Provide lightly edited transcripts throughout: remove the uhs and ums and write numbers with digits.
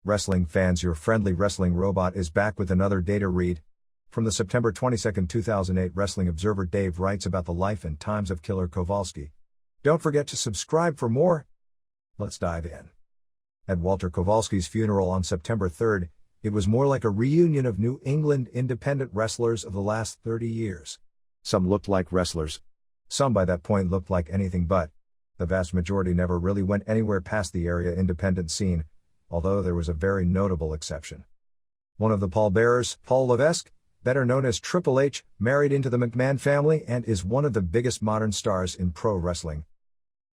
Wrestling fans, your friendly wrestling robot is back with another data read. From the September 22, 2008 Wrestling Observer, Dave writes about the life and times of Killer Kowalski. Don't forget to subscribe for more. Let's dive in. At Walter Kowalski's funeral on September 3, it was more like a reunion of New England independent wrestlers of the last 30 years. Some looked like wrestlers. Some by that point looked like anything but. The vast majority never really went anywhere past the area independent scene, although there was a very notable exception. One of the pallbearers, Paul Levesque, better known as Triple H, married into the McMahon family and is one of the biggest modern stars in pro wrestling.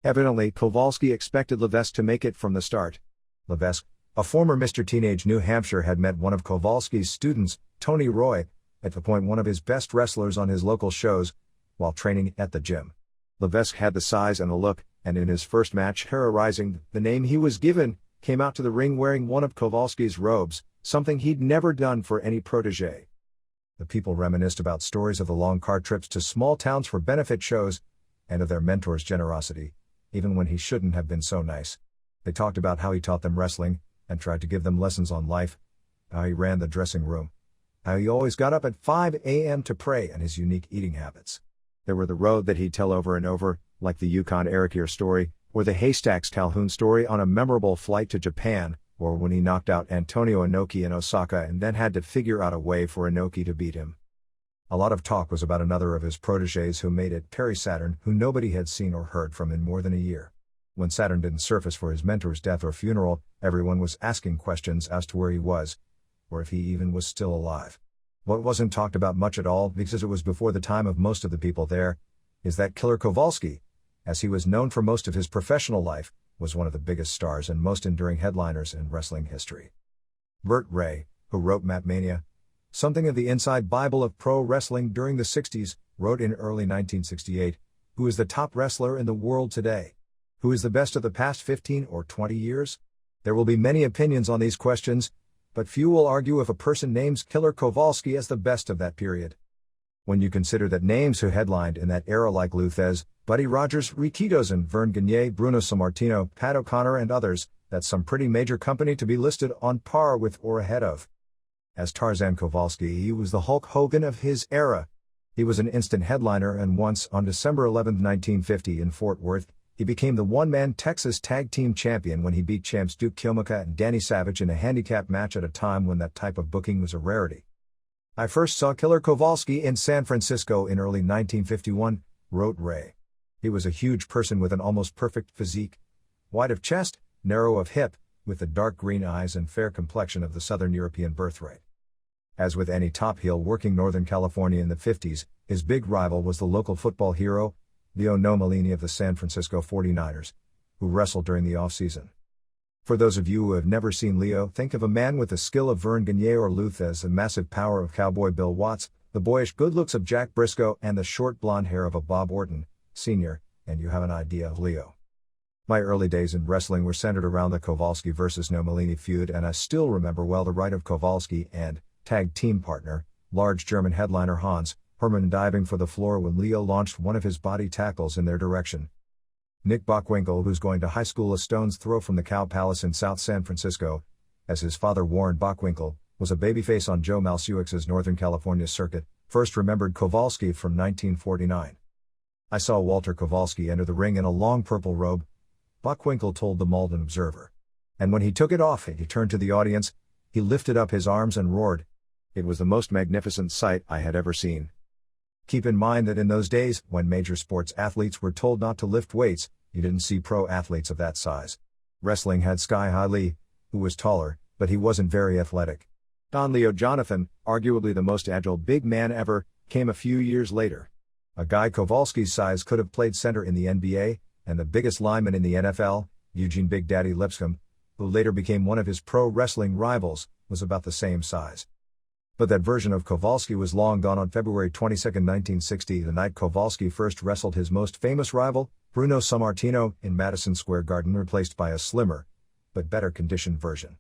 Evidently, Kowalski expected Levesque to make it from the start. Levesque, a former Mr. Teenage New Hampshire, had met one of Kowalski's students, Tony Roy, at the point one of his best wrestlers on his local shows, while training at the gym. Levesque had the size and the look, and in his first match, terrorizing, the name he was given, came out to the ring wearing one of Kowalski's robes, something he'd never done for any protege. The people reminisced about stories of the long car trips to small towns for benefit shows, and of their mentor's generosity, even when he shouldn't have been so nice. They talked about how he taught them wrestling, and tried to give them lessons on life, how he ran the dressing room, how he always got up at 5 a.m. to pray, and his unique eating habits. There were the road that he'd tell over and over, like the Yukon Erikier story, or the Haystacks Calhoun story on a memorable flight to Japan, or when he knocked out Antonio Inoki in Osaka and then had to figure out a way for Inoki to beat him. A lot of talk was about another of his proteges who made it, Perry Saturn, who nobody had seen or heard from in more than a year. When Saturn didn't surface for his mentor's death or funeral, everyone was asking questions as to where he was, or if he even was still alive. What wasn't talked about much at all, because it was before the time of most of the people there, is that Killer Kowalski, as he was known for most of his professional life, was one of the biggest stars and most enduring headliners in wrestling history. Burt Ray, who wrote Mapmania, something of the inside Bible of pro wrestling during the 60s, wrote in early 1968, "Who is the top wrestler in the world today? Who is the best of the past 15 or 20 years? There will be many opinions on these questions, but few will argue if a person names Killer Kowalski as the best of that period. When you consider that names who headlined in that era like Lou Thesz, Buddy Rogers, Ricky Dozen, Vern Gagne, Bruno Sammartino, Pat O'Connor and others, that's some pretty major company to be listed on par with or ahead of. As Tarzan Kowalski, he was the Hulk Hogan of his era. He was an instant headliner, and once, on December 11, 1950 in Fort Worth, he became the one-man Texas Tag Team Champion when he beat champs Duke Kilmica and Danny Savage in a handicap match at a time when that type of booking was a rarity. "I first saw Killer Kowalski in San Francisco in early 1951, wrote Ray. He was a huge person with an almost perfect physique, wide of chest, narrow of hip, with the dark green eyes and fair complexion of the Southern European birthright. As with any top heel working Northern California in the 50s, his big rival was the local football hero, Leo Nomellini of the San Francisco 49ers, who wrestled during the off-season. For those of you who have never seen Leo, think of a man with the skill of Vern Gagne or Lou Thesz, the massive power of Cowboy Bill Watts, the boyish good looks of Jack Briscoe, and the short blonde hair of a Bob Orton, Sr., and you have an idea of Leo. My early days in wrestling were centered around the Kowalski vs. Nomellini feud, and I still remember well the right of Kowalski and tag team partner, large German headliner Hans Hermann diving for the floor when Leo launched one of his body tackles in their direction. Nick Bockwinkel, who's going to high school a stone's throw from the Cow Palace in South San Francisco, as his father Warren Bockwinkel was a babyface on Joe Malsiewicz' Northern California circuit, first remembered Kowalski from 1949. "I saw Walter Kowalski enter the ring in a long purple robe," Bockwinkel told the Malden Observer. "And when he took it off and he turned to the audience, he lifted up his arms and roared. It was the most magnificent sight I had ever seen." Keep in mind that in those days, when major sports athletes were told not to lift weights, you didn't see pro athletes of that size. Wrestling had Sky High Lee, who was taller, but he wasn't very athletic. Don Leo Jonathan, arguably the most agile big man ever, came a few years later. A guy Kowalski's size could have played center in the NBA, and the biggest lineman in the NFL, Eugene Big Daddy Lipscomb, who later became one of his pro wrestling rivals, was about the same size. But that version of Kowalski was long gone on February 22, 1960, the night Kowalski first wrestled his most famous rival, Bruno Sammartino, in Madison Square Garden, replaced by a slimmer, but better conditioned version.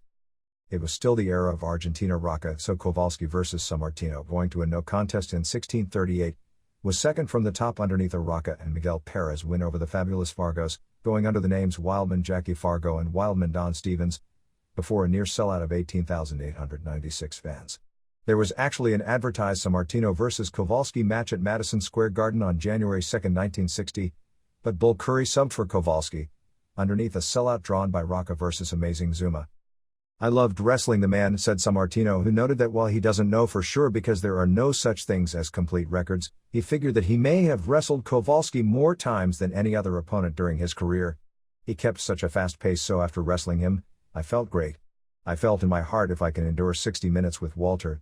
It was still the era of Argentina Rocca, so Kowalski vs. Sammartino, going to a no contest in 1638, was second from the top underneath a Rocca and Miguel Perez win over the Fabulous Fargos, going under the names Wildman Jackie Fargo and Wildman Don Stevens, before a near sellout of 18,896 fans. There was actually an advertised Sammartino vs. Kowalski match at Madison Square Garden on January 2, 1960, but Bull Curry subbed for Kowalski, underneath a sellout drawn by Rocca vs. Amazing Zuma. "I loved wrestling the man," said Sammartino, who noted that while he doesn't know for sure because there are no such things as complete records, he figured that he may have wrestled Kowalski more times than any other opponent during his career. "He kept such a fast pace, so after wrestling him, I felt great. I felt in my heart if I can endure 60 minutes with Walter,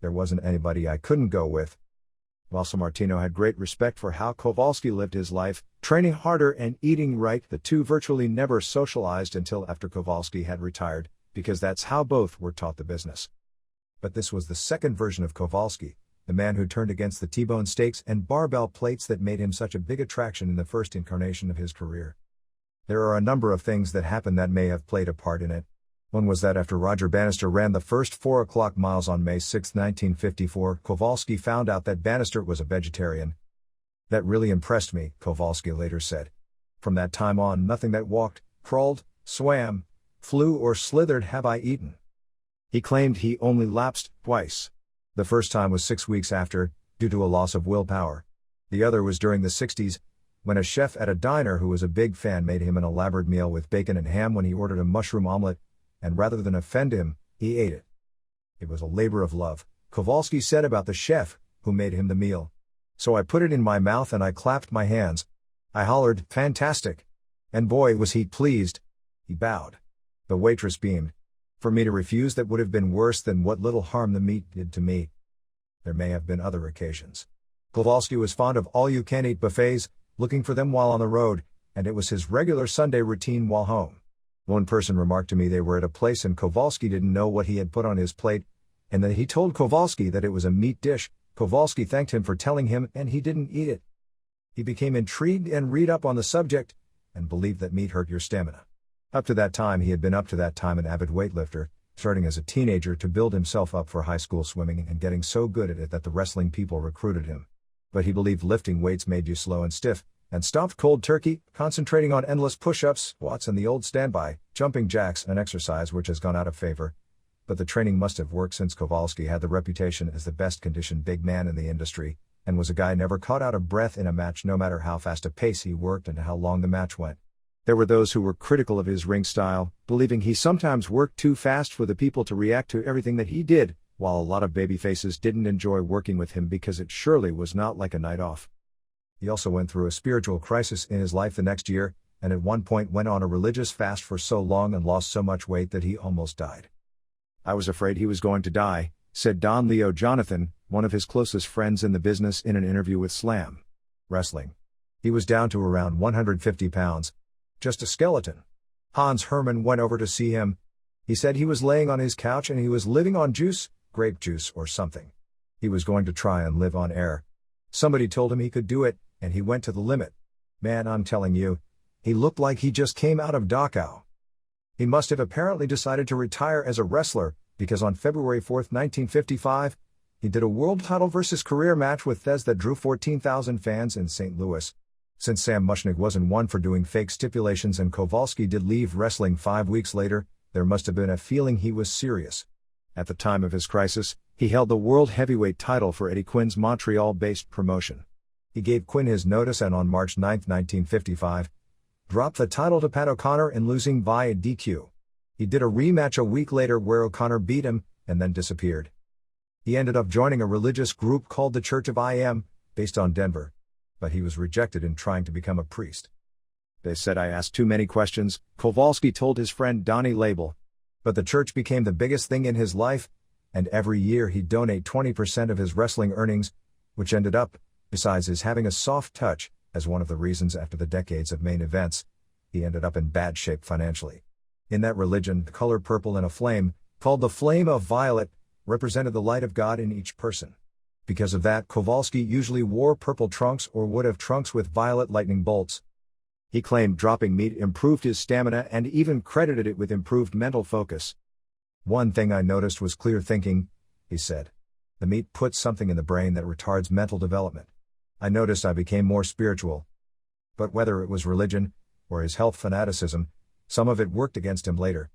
there wasn't anybody I couldn't go with." While Sammartino had great respect for how Kowalski lived his life, training harder and eating right, the two virtually never socialized until after Kowalski had retired, because that's how both were taught the business. But this was the second version of Kowalski, the man who turned against the T-bone steaks and barbell plates that made him such a big attraction in the first incarnation of his career. There are a number of things that happened that may have played a part in it. One was that after Roger Bannister ran the first 4 o'clock miles on May 6, 1954, Kowalski found out that Bannister was a vegetarian. "That really impressed me," Kowalski later said. "From that time on, nothing that walked, crawled, swam, flew or slithered have I eaten." He claimed he only lapsed twice. The first time was 6 weeks after, due to a loss of willpower. The other was during the 60s, when a chef at a diner who was a big fan made him an elaborate meal with bacon and ham when he ordered a mushroom omelet, and rather than offend him, he ate it. "It was a labor of love," Kowalski said about the chef who made him the meal. "So I put it in my mouth and I clapped my hands. I hollered, 'Fantastic!' And boy was he pleased." He bowed. The waitress beamed. "For me to refuse, that would have been worse than what little harm the meat did to me." There may have been other occasions. Kowalski was fond of all-you-can-eat buffets, looking for them while on the road, and it was his regular Sunday routine while home. One person remarked to me they were at a place and Kowalski didn't know what he had put on his plate, and that he told Kowalski that it was a meat dish. Kowalski thanked him for telling him, and he didn't eat it. He became intrigued and read up on the subject, and believed that meat hurt your stamina. Up to that time he had been an avid weightlifter, starting as a teenager to build himself up for high school swimming and getting so good at it that the wrestling people recruited him. But he believed lifting weights made you slow and stiff, and stopped cold turkey, concentrating on endless push-ups, squats and the old standby, jumping jacks, an exercise which has gone out of favor. But the training must have worked, since Kowalski had the reputation as the best-conditioned big man in the industry, and was a guy never caught out of breath in a match no matter how fast a pace he worked and how long the match went. There were those who were critical of his ring style, believing he sometimes worked too fast for the people to react to everything that he did, while a lot of babyfaces didn't enjoy working with him because it surely was not like a night off. He also went through a spiritual crisis in his life the next year, and at one point went on a religious fast for so long and lost so much weight that he almost died. "I was afraid he was going to die," said Don Leo Jonathan, one of his closest friends in the business, in an interview with Slam Wrestling. "He was down to around 150 pounds. Just a skeleton. Hans Hermann went over to see him. He said he was laying on his couch and he was living on juice, grape juice or something. He was going to try and live on air. Somebody told him he could do it, and he went to the limit. Man, I'm telling you, he looked like he just came out of Dachau. He must have apparently decided to retire as a wrestler, because on February 4, 1955, he did a world title versus career match with Thez that drew 14,000 fans in St. Louis. Since Sam Mushnick wasn't one for doing fake stipulations and Kowalski did leave wrestling 5 weeks later, there must have been a feeling he was serious. At the time of his crisis, he held the World Heavyweight title for Eddie Quinn's Montreal-based promotion. He gave Quinn his notice and on March 9, 1955, dropped the title to Pat O'Connor in losing via DQ. He did a rematch a week later where O'Connor beat him, and then disappeared. He ended up joining a religious group called the Church of I Am, based on Denver. But he was rejected in trying to become a priest. "They said I asked too many questions," Kowalski told his friend Donnie Label. But the church became the biggest thing in his life, and every year he'd donate 20% of his wrestling earnings, which ended up, besides his having a soft touch, as one of the reasons after the decades of main events, he ended up in bad shape financially. In that religion, the color purple in a flame, called the flame of violet, represented the light of God in each person. Because of that, Kowalski usually wore purple trunks or would have trunks with violet lightning bolts. He claimed dropping meat improved his stamina and even credited it with improved mental focus. "One thing I noticed was clear thinking," he said. "The meat puts something in the brain that retards mental development. I noticed I became more spiritual." But whether it was religion or his health fanaticism, some of it worked against him later.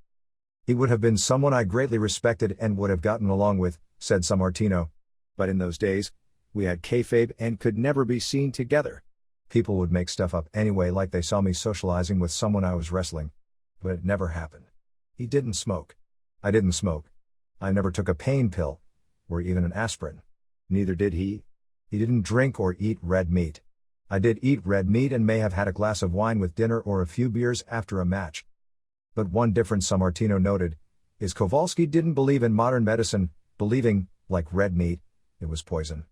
He would have been someone I greatly respected and would have gotten along with, said Sammartino. But in those days, we had kayfabe and could never be seen together. People would make stuff up anyway, like they saw me socializing with someone I was wrestling. But it never happened. He didn't smoke. I didn't smoke. I never took a pain pill, or even an aspirin. Neither did he. He didn't drink or eat red meat. I did eat red meat and may have had a glass of wine with dinner or a few beers after a match. But one difference, Sammartino noted, is Kovelsky didn't believe in modern medicine, believing, like red meat, it was poison.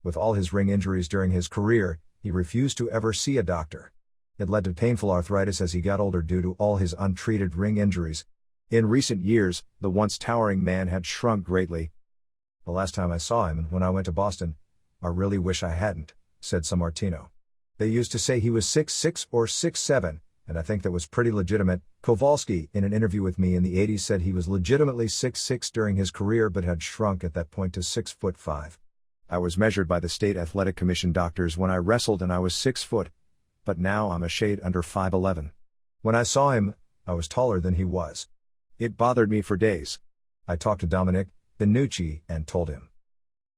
With all his ring injuries during his career, he refused to ever see a doctor. It led to painful arthritis as he got older due to all his untreated ring injuries. In recent years, the once towering man had shrunk greatly. The last time I saw him, when I went to Boston, I really wish I hadn't, said Sammartino. They used to say he was 6'6" or 6'7", and I think that was pretty legitimate. Kowalski, in an interview with me in the 80s, said he was legitimately 6'6" during his career but had shrunk at that point to 6'5". I was measured by the State Athletic Commission doctors when I wrestled and I was 6 foot, but now I'm a shade under 5'11". When I saw him, I was taller than he was. It bothered me for days. I talked to Dominic Benucci and told him.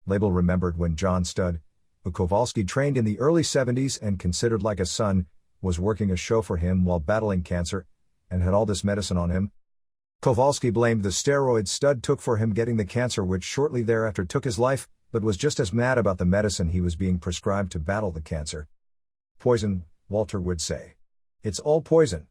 Label remembered when John Studd, who Kowalski trained in the early 70s and considered like a son, was working a show for him while battling cancer, and had all this medicine on him. Kowalski blamed the steroids Studd took for him getting the cancer, which shortly thereafter took his life, but was just as mad about the medicine he was being prescribed to battle the cancer. Poison, Walter would say. It's all poison.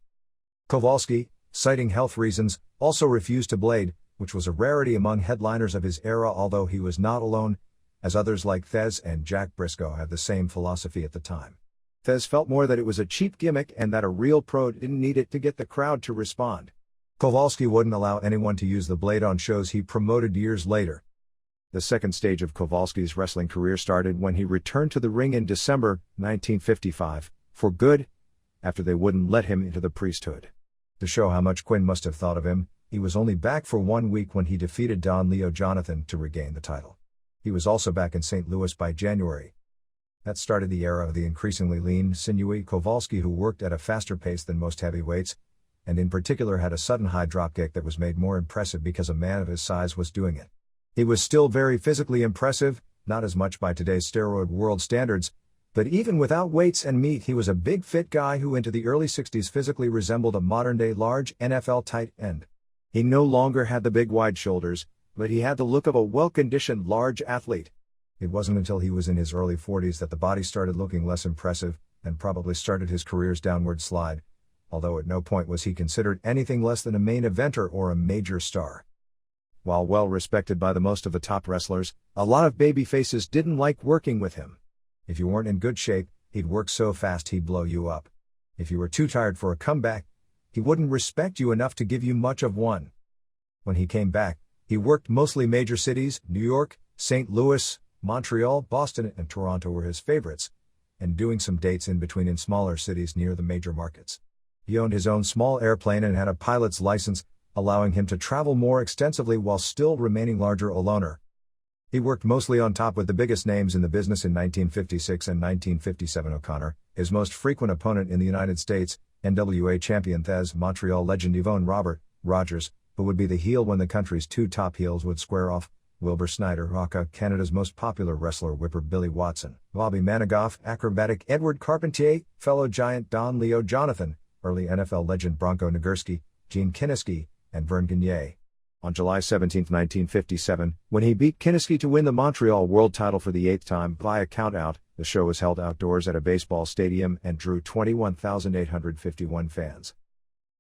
Kowalski, citing health reasons, also refused to blade, which was a rarity among headliners of his era, although he was not alone, as others like Thez and Jack Briscoe had the same philosophy at the time. Thez felt more that it was a cheap gimmick and that a real pro didn't need it to get the crowd to respond. Kowalski wouldn't allow anyone to use the blade on shows he promoted years later. The second stage of Kowalski's wrestling career started when he returned to the ring in December 1955, for good, after they wouldn't let him into the priesthood. To show how much Quinn must have thought of him, he was only back for 1 week when he defeated Don Leo Jonathan to regain the title. He was also back in St. Louis by January. That started the era of the increasingly lean, sinewy Kowalski, who worked at a faster pace than most heavyweights, and in particular had a sudden high dropkick that was made more impressive because a man of his size was doing it. He was still very physically impressive, not as much by today's steroid world standards, but even without weights and meat he was a big fit guy who into the early 60s physically resembled a modern-day large NFL tight end. He no longer had the big wide shoulders, but he had the look of a well-conditioned large athlete. It wasn't until he was in his early 40s that the body started looking less impressive, and probably started his career's downward slide, although at no point was he considered anything less than a main eventer or a major star. While well respected by the most of the top wrestlers, a lot of babyfaces didn't like working with him. If you weren't in good shape, he'd work so fast he'd blow you up. If you were too tired for a comeback, he wouldn't respect you enough to give you much of one. When he came back, he worked mostly major cities. New York, St. Louis, Montreal, Boston, and Toronto were his favorites, and doing some dates in between in smaller cities near the major markets. He owned his own small airplane and had a pilot's license, allowing him to travel more extensively while still remaining larger a loner. He worked mostly on top with the biggest names in the business in 1956 and 1957. O'Connor, his most frequent opponent in the United States, NWA champion Thez, Montreal legend Yvonne Rogers, who would be the heel when the country's two top heels would square off, Wilbur Snyder, Rocca, Canada's most popular wrestler Whipper Billy Watson, Bobby Manigault, acrobatic Edward Carpentier, fellow giant Don Leo Jonathan, early NFL legend Bronco Nagurski, Gene Kiniski, and Vern Gagne. On July 17, 1957, when he beat Kiniski to win the Montreal World title for the 8th time via countout, the show was held outdoors at a baseball stadium and drew 21,851 fans.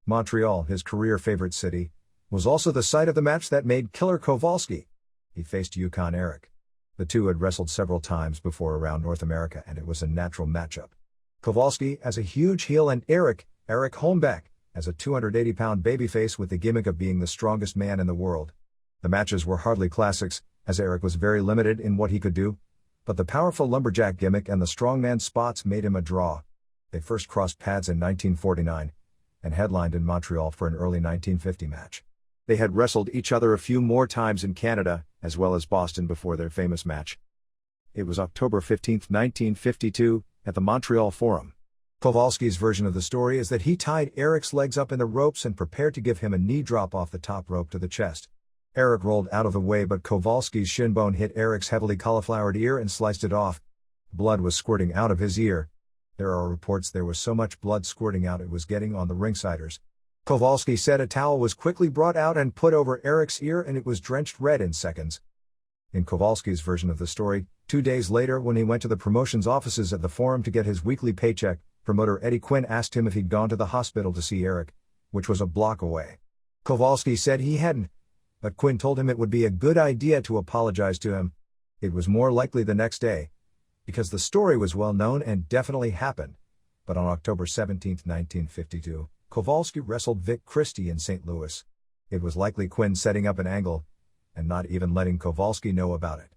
Montreal, his career favorite city, was also the site of the match that made Killer Kowalski. He faced Yukon Eric. The two had wrestled several times before around North America, and it was a natural matchup. Kowalski as a huge heel and Eric Holmbeck, as a 280-pound babyface with the gimmick of being the strongest man in the world. The matches were hardly classics, as Eric was very limited in what he could do, but the powerful lumberjack gimmick and the strongman spots made him a draw. They first crossed paths in 1949, and headlined in Montreal for an early 1950 match. They had wrestled each other a few more times in Canada, as well as Boston before their famous match. It was October 15, 1952, at the Montreal Forum. Kowalski's version of the story is that he tied Eric's legs up in the ropes and prepared to give him a knee drop off the top rope to the chest. Eric rolled out of the way, but Kowalski's shin bone hit Eric's heavily cauliflowered ear and sliced it off. Blood was squirting out of his ear. There are reports there was so much blood squirting out it was getting on the ringsiders. Kowalski said a towel was quickly brought out and put over Eric's ear and it was drenched red in seconds. In Kowalski's version of the story, 2 days later when he went to the promotions offices at the Forum to get his weekly paycheck, promoter Eddie Quinn asked him if he'd gone to the hospital to see Eric, which was a block away. Kowalski said he hadn't, but Quinn told him it would be a good idea to apologize to him. It was more likely the next day, because the story was well known and definitely happened. But on October 17, 1952, Kowalski wrestled Vic Christie in St. Louis. It was likely Quinn setting up an angle, and not even letting Kowalski know about it.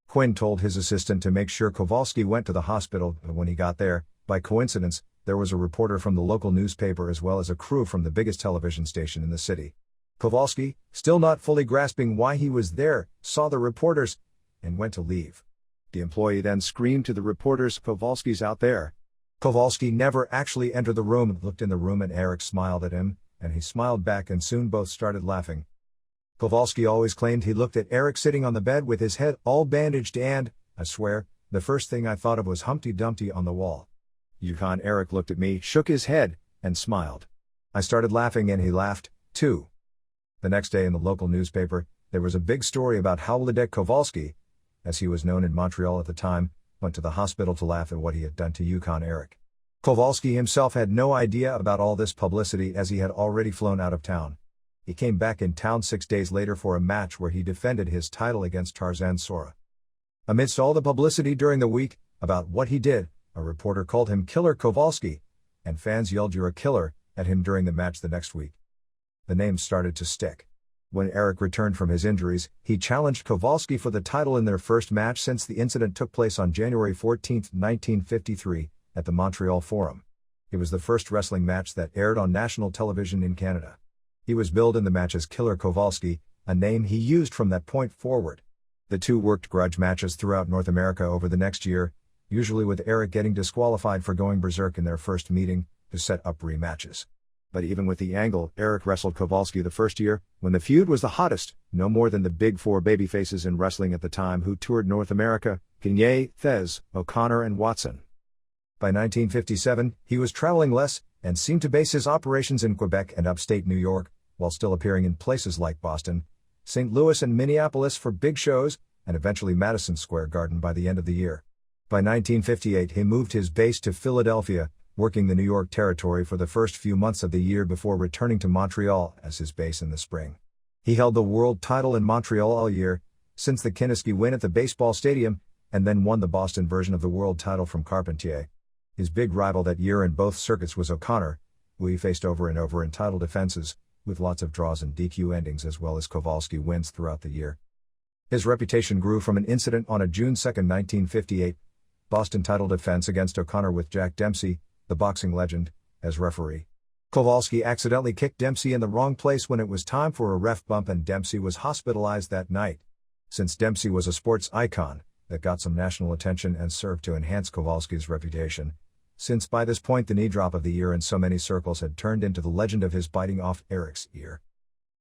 Quinn told his assistant to make sure Kowalski went to the hospital, but when he got there, by coincidence, there was a reporter from the local newspaper as well as a crew from the biggest television station in the city. Kowalski, still not fully grasping why he was there, saw the reporters, and went to leave. The employee then screamed to the reporters, "Kowalski's out there." Kowalski never actually entered the room, looked in the room and Eric smiled at him, and he smiled back and soon both started laughing. Kowalski always claimed he looked at Eric sitting on the bed with his head all bandaged and, I swear, the first thing I thought of was Humpty Dumpty on the wall. Yukon Eric looked at me, shook his head, and smiled. I started laughing and he laughed, too. The next day in the local newspaper, there was a big story about how Ledeck Kowalski, as he was known in Montreal at the time, went to the hospital to laugh at what he had done to Yukon Eric. Kowalski himself had no idea about all this publicity as he had already flown out of town. He came back in town 6 days later for a match where he defended his title against Tarzan Sora. Amidst all the publicity during the week about what he did, a reporter called him Killer Kowalski, and fans yelled "You're a killer" at him during the match the next week. The name started to stick. When Eric returned from his injuries, he challenged Kowalski for the title in their first match since the incident took place on January 14, 1953, at the Montreal Forum. It was the first wrestling match that aired on national television in Canada. He was billed in the match as Killer Kowalski, a name he used from that point forward. The two worked grudge matches throughout North America over the next year, usually with Eric getting disqualified for going berserk in their first meeting, to set up rematches. But even with the angle, Eric wrestled Kowalski the first year, when the feud was the hottest, no more than the big four babyfaces in wrestling at the time who toured North America, Gagne, Thez, O'Connor and Watson. By 1957, he was traveling less, and seemed to base his operations in Quebec and upstate New York, while still appearing in places like Boston, St. Louis and Minneapolis for big shows, and eventually Madison Square Garden by the end of the year. By 1958 he moved his base to Philadelphia, working the New York territory for the first few months of the year before returning to Montreal as his base in the spring. He held the world title in Montreal all year, since the Kinniski win at the baseball stadium, and then won the Boston version of the world title from Carpentier. His big rival that year in both circuits was O'Connor, who he faced over and over in title defenses, with lots of draws and DQ endings as well as Kowalski wins throughout the year. His reputation grew from an incident on a June 2, 1958, Boston title defense against O'Connor with Jack Dempsey, the boxing legend, as referee. Kowalski accidentally kicked Dempsey in the wrong place when it was time for a ref bump and Dempsey was hospitalized that night. Since Dempsey was a sports icon, that got some national attention and served to enhance Kowalski's reputation, since by this point the knee drop of the year in so many circles had turned into the legend of his biting off Eric's ear.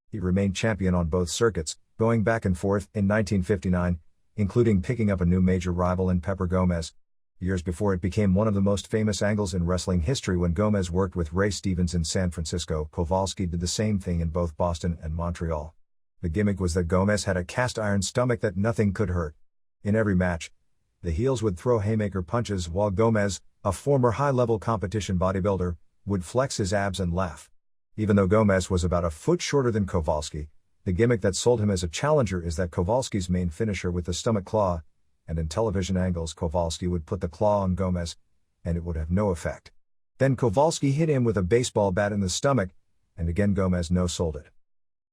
He remained champion on both circuits, going back and forth in 1959, including picking up a new major rival in Pepper Gomez. Years before it became one of the most famous angles in wrestling history when Gomez worked with Ray Stevens in San Francisco. Kowalski did the same thing in both Boston and Montreal. The gimmick was that Gomez had a cast iron stomach that nothing could hurt. In every match, the heels would throw haymaker punches while Gomez, a former high-level competition bodybuilder, would flex his abs and laugh. Even though Gomez was about a foot shorter than Kowalski, the gimmick that sold him as a challenger is that Kowalski's main finisher with the stomach claw, and in television angles Kowalski would put the claw on Gomez, and it would have no effect. Then Kowalski hit him with a baseball bat in the stomach, and again Gomez no-sold it.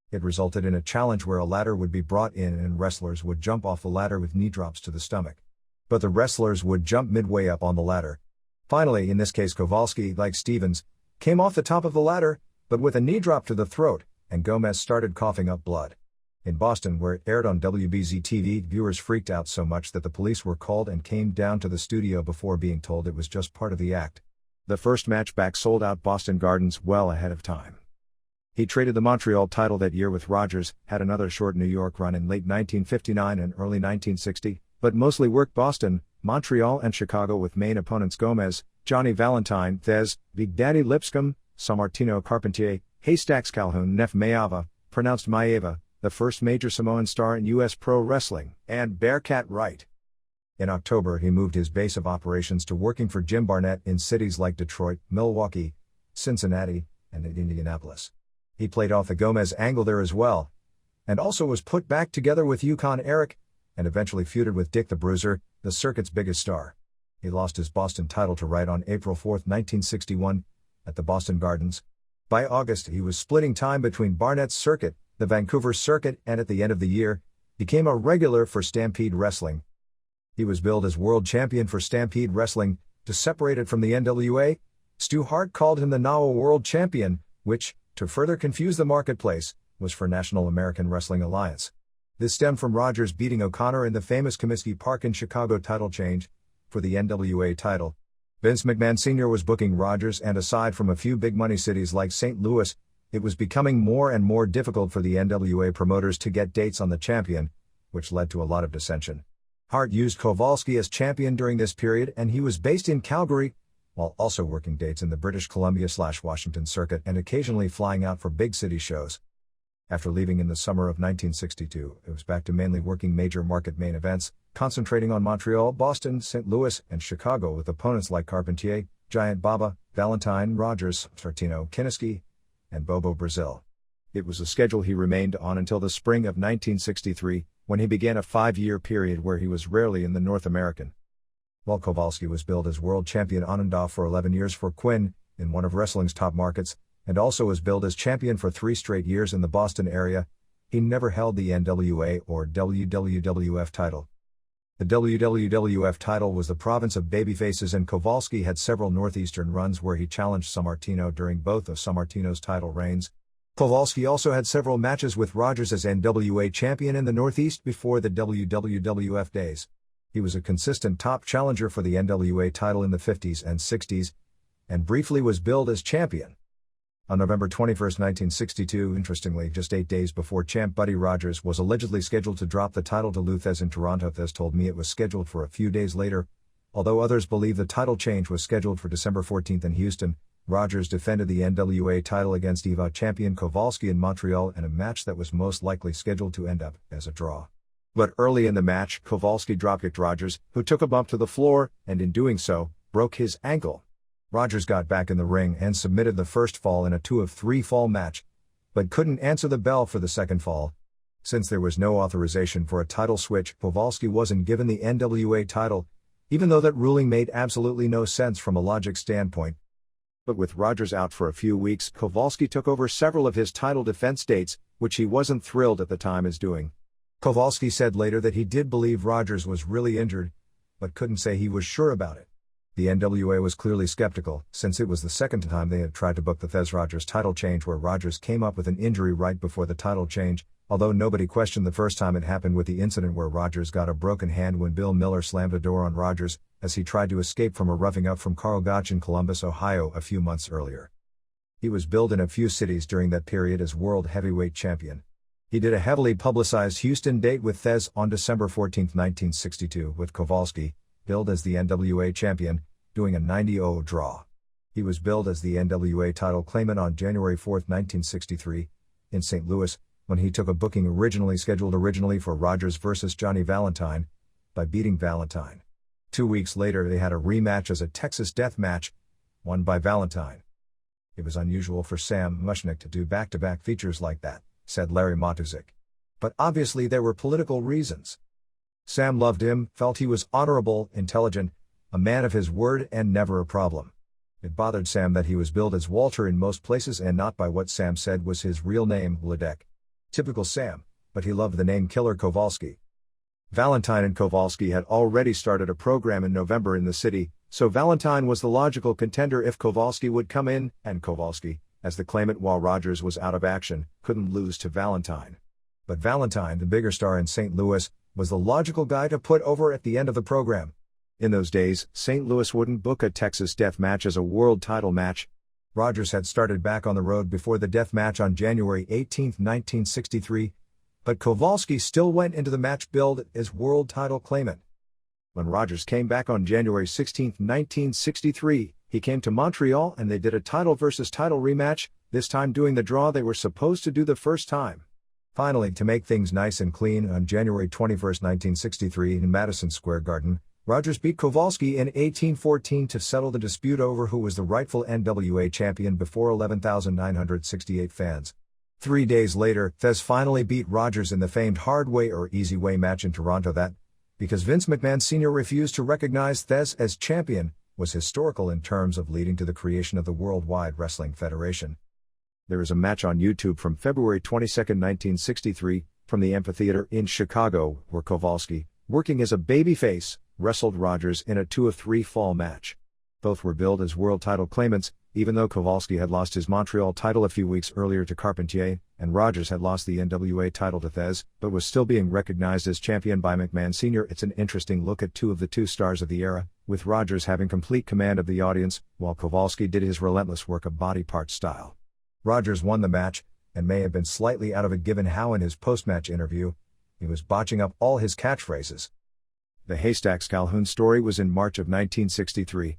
It resulted in a challenge where a ladder would be brought in and wrestlers would jump off the ladder with knee drops to the stomach. But the wrestlers would jump midway up on the ladder. Finally, in this case Kowalski, like Stevens, came off the top of the ladder, but with a knee drop to the throat, and Gomez started coughing up blood. In Boston, where it aired on WBZ-TV, viewers freaked out so much that the police were called and came down to the studio before being told it was just part of the act. The first match back sold out Boston Gardens well ahead of time. He traded the Montreal title that year with Rogers, had another short New York run in late 1959 and early 1960, but mostly worked Boston, Montreal and Chicago with main opponents Gomez, Johnny Valentine, Thez, Big Daddy Lipscomb, Sammartino Carpentier, Haystacks Calhoun Neff Maeva, pronounced Maeva, the first major Samoan star in U.S. pro wrestling, and Bearcat Wright. In October he moved his base of operations to working for Jim Barnett in cities like Detroit, Milwaukee, Cincinnati, and in Indianapolis. He played off the Gomez angle there as well, and also was put back together with Yukon Eric, and eventually feuded with Dick the Bruiser, the circuit's biggest star. He lost his Boston title to Wright on April 4, 1961, at the Boston Gardens. By August he was splitting time between Barnett's circuit, the Vancouver circuit, and at the end of the year, became a regular for Stampede Wrestling. He was billed as world champion for Stampede Wrestling, to separate it from the NWA. Stu Hart called him the NAWA World Champion, which, to further confuse the marketplace, was for National American Wrestling Alliance. This stemmed from Rogers beating O'Connor in the famous Comiskey Park in Chicago title change, for the NWA title. Vince McMahon Sr. was booking Rogers, and aside from a few big money cities like St. Louis, it was becoming more and more difficult for the NWA promoters to get dates on the champion, which led to a lot of dissension. Hart used Kowalski as champion during this period, and he was based in Calgary, while also working dates in the British Columbia/Washington circuit and occasionally flying out for big city shows. After leaving in the summer of 1962, it was back to mainly working major market main events, concentrating on Montreal, Boston, St. Louis, and Chicago with opponents like Carpentier, Giant Baba, Valentine, Rogers, Sartino, Kiniski, and Bobo Brazil. It was a schedule he remained on until the spring of 1963, when he began a 5-year period where he was rarely in the North American. While Kovelsky was billed as world champion on and off for 11 years for Quinn, in one of wrestling's top markets, and also was billed as champion for 3 straight years in the Boston area, he never held the NWA or WWF title. The WWF title was the province of babyfaces, and Kowalski had several northeastern runs where he challenged Sammartino during both of Sammartino's title reigns. Kowalski also had several matches with Rogers as NWA champion in the Northeast before the WWF days. He was a consistent top challenger for the NWA title in the 50s and 60s, and briefly was billed as champion. On November 21, 1962, interestingly, just 8 days before champ Buddy Rogers was allegedly scheduled to drop the title to Lou Thez in Toronto, Thez told me it was scheduled for a few days later, although others believe the title change was scheduled for December 14 in Houston. Rogers defended the NWA title against EVA champion Kowalski in Montreal in a match that was most likely scheduled to end up as a draw. But early in the match, Kowalski dropkicked Rogers, who took a bump to the floor, and in doing so, broke his ankle. Rogers got back in the ring and submitted the first fall in a 2 of 3 fall match, but couldn't answer the bell for the second fall. Since there was no authorization for a title switch, Kowalski wasn't given the NWA title, even though that ruling made absolutely no sense from a logic standpoint. But with Rogers out for a few weeks, Kowalski took over several of his title defense dates, which he wasn't thrilled at the time as doing. Kowalski said later that he did believe Rogers was really injured, but couldn't say he was sure about it. The NWA was clearly skeptical, since it was the second time they had tried to book the Thez-Rogers title change where Rogers came up with an injury right before the title change, although nobody questioned the first time it happened with the incident where Rogers got a broken hand when Bill Miller slammed a door on Rogers, as he tried to escape from a roughing up from Carl Gotch in Columbus, Ohio a few months earlier. He was billed in a few cities during that period as world heavyweight champion. He did a heavily publicized Houston date with Thez on December 14, 1962 with Kowalski, billed as the NWA champion, doing a 90-0 draw. He was billed as the NWA title claimant on January 4, 1963, in St. Louis, when he took a booking scheduled originally for Rogers versus Johnny Valentine, by beating Valentine. 2 weeks later they had a rematch as a Texas death match, won by Valentine. It was unusual for Sam Mushnick to do back-to-back features like that, said Larry Matuzik. But obviously there were political reasons. Sam loved him, felt he was honorable, intelligent, a man of his word and never a problem. It bothered Sam that he was billed as Walter in most places and not by what Sam said was his real name, Ledeck. Typical Sam, but he loved the name Killer Kowalski. Valentine and Kowalski had already started a program in November in the city, so Valentine was the logical contender if Kowalski would come in, and Kowalski, as the claimant while Rogers was out of action, couldn't lose to Valentine. But Valentine, the bigger star in St. Louis, was the logical guy to put over at the end of the program. In those days, St. Louis wouldn't book a Texas death match as a world title match. Rogers had started back on the road before the death match on January 18, 1963, but Kowalski still went into the match billed as world title claimant. When Rogers came back on January 16, 1963, he came to Montreal and they did a title versus title rematch, this time doing the draw they were supposed to do the first time. Finally, to make things nice and clean, on January 21, 1963, in Madison Square Garden, Rogers beat Kowalski in 1814 to settle the dispute over who was the rightful NWA champion before 11,968 fans. 3 days later, Thesz finally beat Rogers in the famed hard way or easy way match in Toronto that, because Vince McMahon Sr. refused to recognize Thesz as champion, was historical in terms of leading to the creation of the Worldwide Wrestling Federation. There is a match on YouTube from February 22, 1963, from the amphitheater in Chicago, where Kowalski, working as a babyface, wrestled Rogers in a 2-of-3 fall match. Both were billed as world title claimants, even though Kowalski had lost his Montreal title a few weeks earlier to Carpentier, and Rogers had lost the NWA title to Thesz, but was still being recognized as champion by McMahon Sr. It's an interesting look at two of the two stars of the era, with Rogers having complete command of the audience, while Kowalski did his relentless work of body part style. Rogers won the match, and may have been slightly out of it given how in his post-match interview, he was botching up all his catchphrases. The Haystacks Calhoun story was in March of 1963.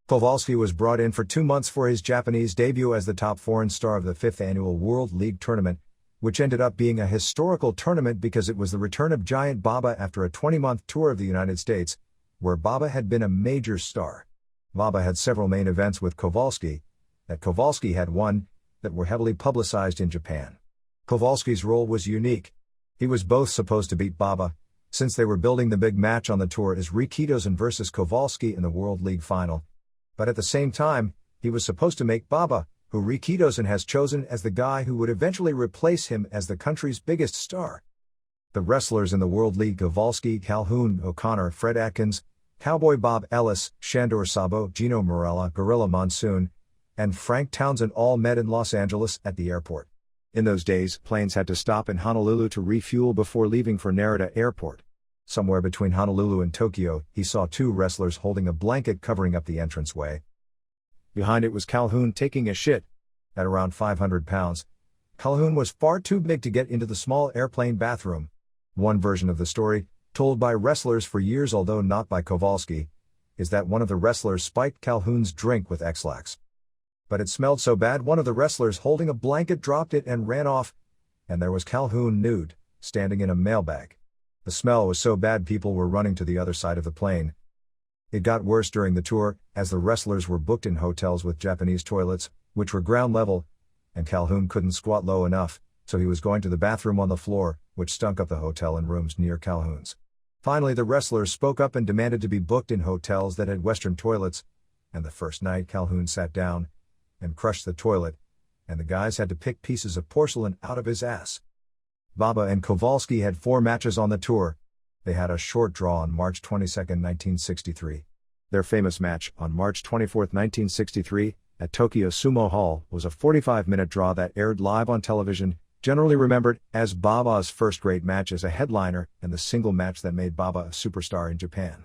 Kowalski was brought in for 2 months for his Japanese debut as the top foreign star of the 5th Annual World League Tournament, which ended up being a historical tournament because it was the return of Giant Baba after a 20-month tour of the United States, where Baba had been a major star. Baba had several main events with Kowalski, that Kowalski had won, that were heavily publicized in Japan. Kowalski's role was unique. He was both supposed to beat Baba, since they were building the big match on the tour as Rikidozan versus Kowalski in the World League Final. But at the same time, he was supposed to make Baba, who Rikidozan has chosen as the guy who would eventually replace him as the country's biggest star. The wrestlers in the World League: Kowalski, Calhoun, O'Connor, Fred Atkins, Cowboy Bob Ellis, Shandor Sabo, Gino Marella, Gorilla Monsoon, and Frank Townsend all met in Los Angeles at the airport. In those days, planes had to stop in Honolulu to refuel before leaving for Narita Airport. Somewhere between Honolulu and Tokyo, he saw two wrestlers holding a blanket covering up the entranceway. Behind it was Calhoun taking a shit. At around 500 pounds, Calhoun was far too big to get into the small airplane bathroom. One version of the story, told by wrestlers for years although not by Kowalski, is that one of the wrestlers spiked Calhoun's drink with X-Lax. But it smelled so bad one of the wrestlers holding a blanket dropped it and ran off, and there was Calhoun nude, standing in a mailbag. The smell was so bad people were running to the other side of the plane. It got worse during the tour, as the wrestlers were booked in hotels with Japanese toilets, which were ground level, and Calhoun couldn't squat low enough, so he was going to the bathroom on the floor, which stunk up the hotel and rooms near Calhoun's. Finally the wrestlers spoke up and demanded to be booked in hotels that had Western toilets, and the first night Calhoun sat down and crushed the toilet, and the guys had to pick pieces of porcelain out of his ass. Baba and Kowalski had 4 matches on the tour. They had a short draw on March 22, 1963. Their famous match, on March 24, 1963, at Tokyo Sumo Hall, was a 45-minute draw that aired live on television, generally remembered as Baba's first great match as a headliner and the single match that made Baba a superstar in Japan.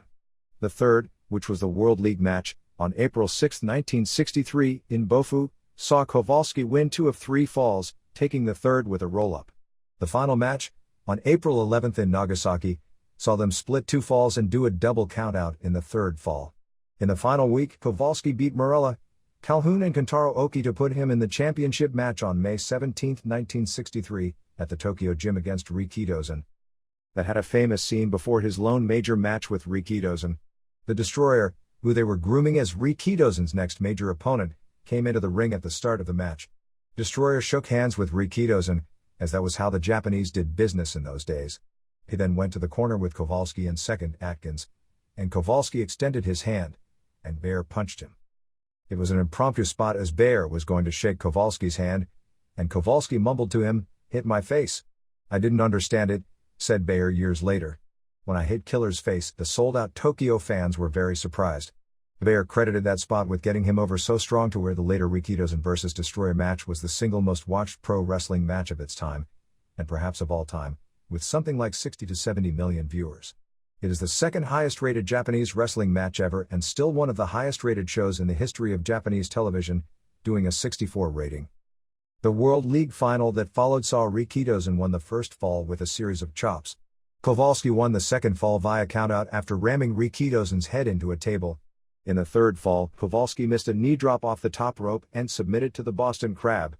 The third, which was the World League match, on April 6, 1963, in Bofu, saw Kowalski win 2 of 3 falls, taking the third with a roll-up. The final match, on April 11 in Nagasaki, saw them split 2 falls and do a double countout in the third fall. In the final week, Kowalski beat Marella, Calhoun and Kentaro Oki to put him in the championship match on May 17, 1963, at the Tokyo Gym against Rikidozan. That had a famous scene before his lone major match with Rikidozan. The Destroyer, who they were grooming as Rikidozan's next major opponent, came into the ring at the start of the match. Destroyer shook hands with Rikidozan, as that was how the Japanese did business in those days. He then went to the corner with Kowalski and second Atkins, and Kowalski extended his hand, and Bear punched him. It was an impromptu spot as Bear was going to shake Kowalski's hand, and Kowalski mumbled to him, "Hit my face." "I didn't understand it," said Bear years later. "When I hit Killer's face, the sold-out Tokyo fans were very surprised." Bear credited that spot with getting him over so strong to where the later Rikidozan vs. Destroyer match was the single most watched pro wrestling match of its time, and perhaps of all time, with something like 60 to 70 million viewers. It is the second highest rated Japanese wrestling match ever and still one of the highest rated shows in the history of Japanese television, doing a 64 rating. The World League final that followed saw Rikidozan won the first fall with a series of chops. Kovelsky won the second fall via countout after ramming Rikidozan's head into a table. In the third fall, Kowalski missed a knee drop off the top rope and submitted to the Boston Crab.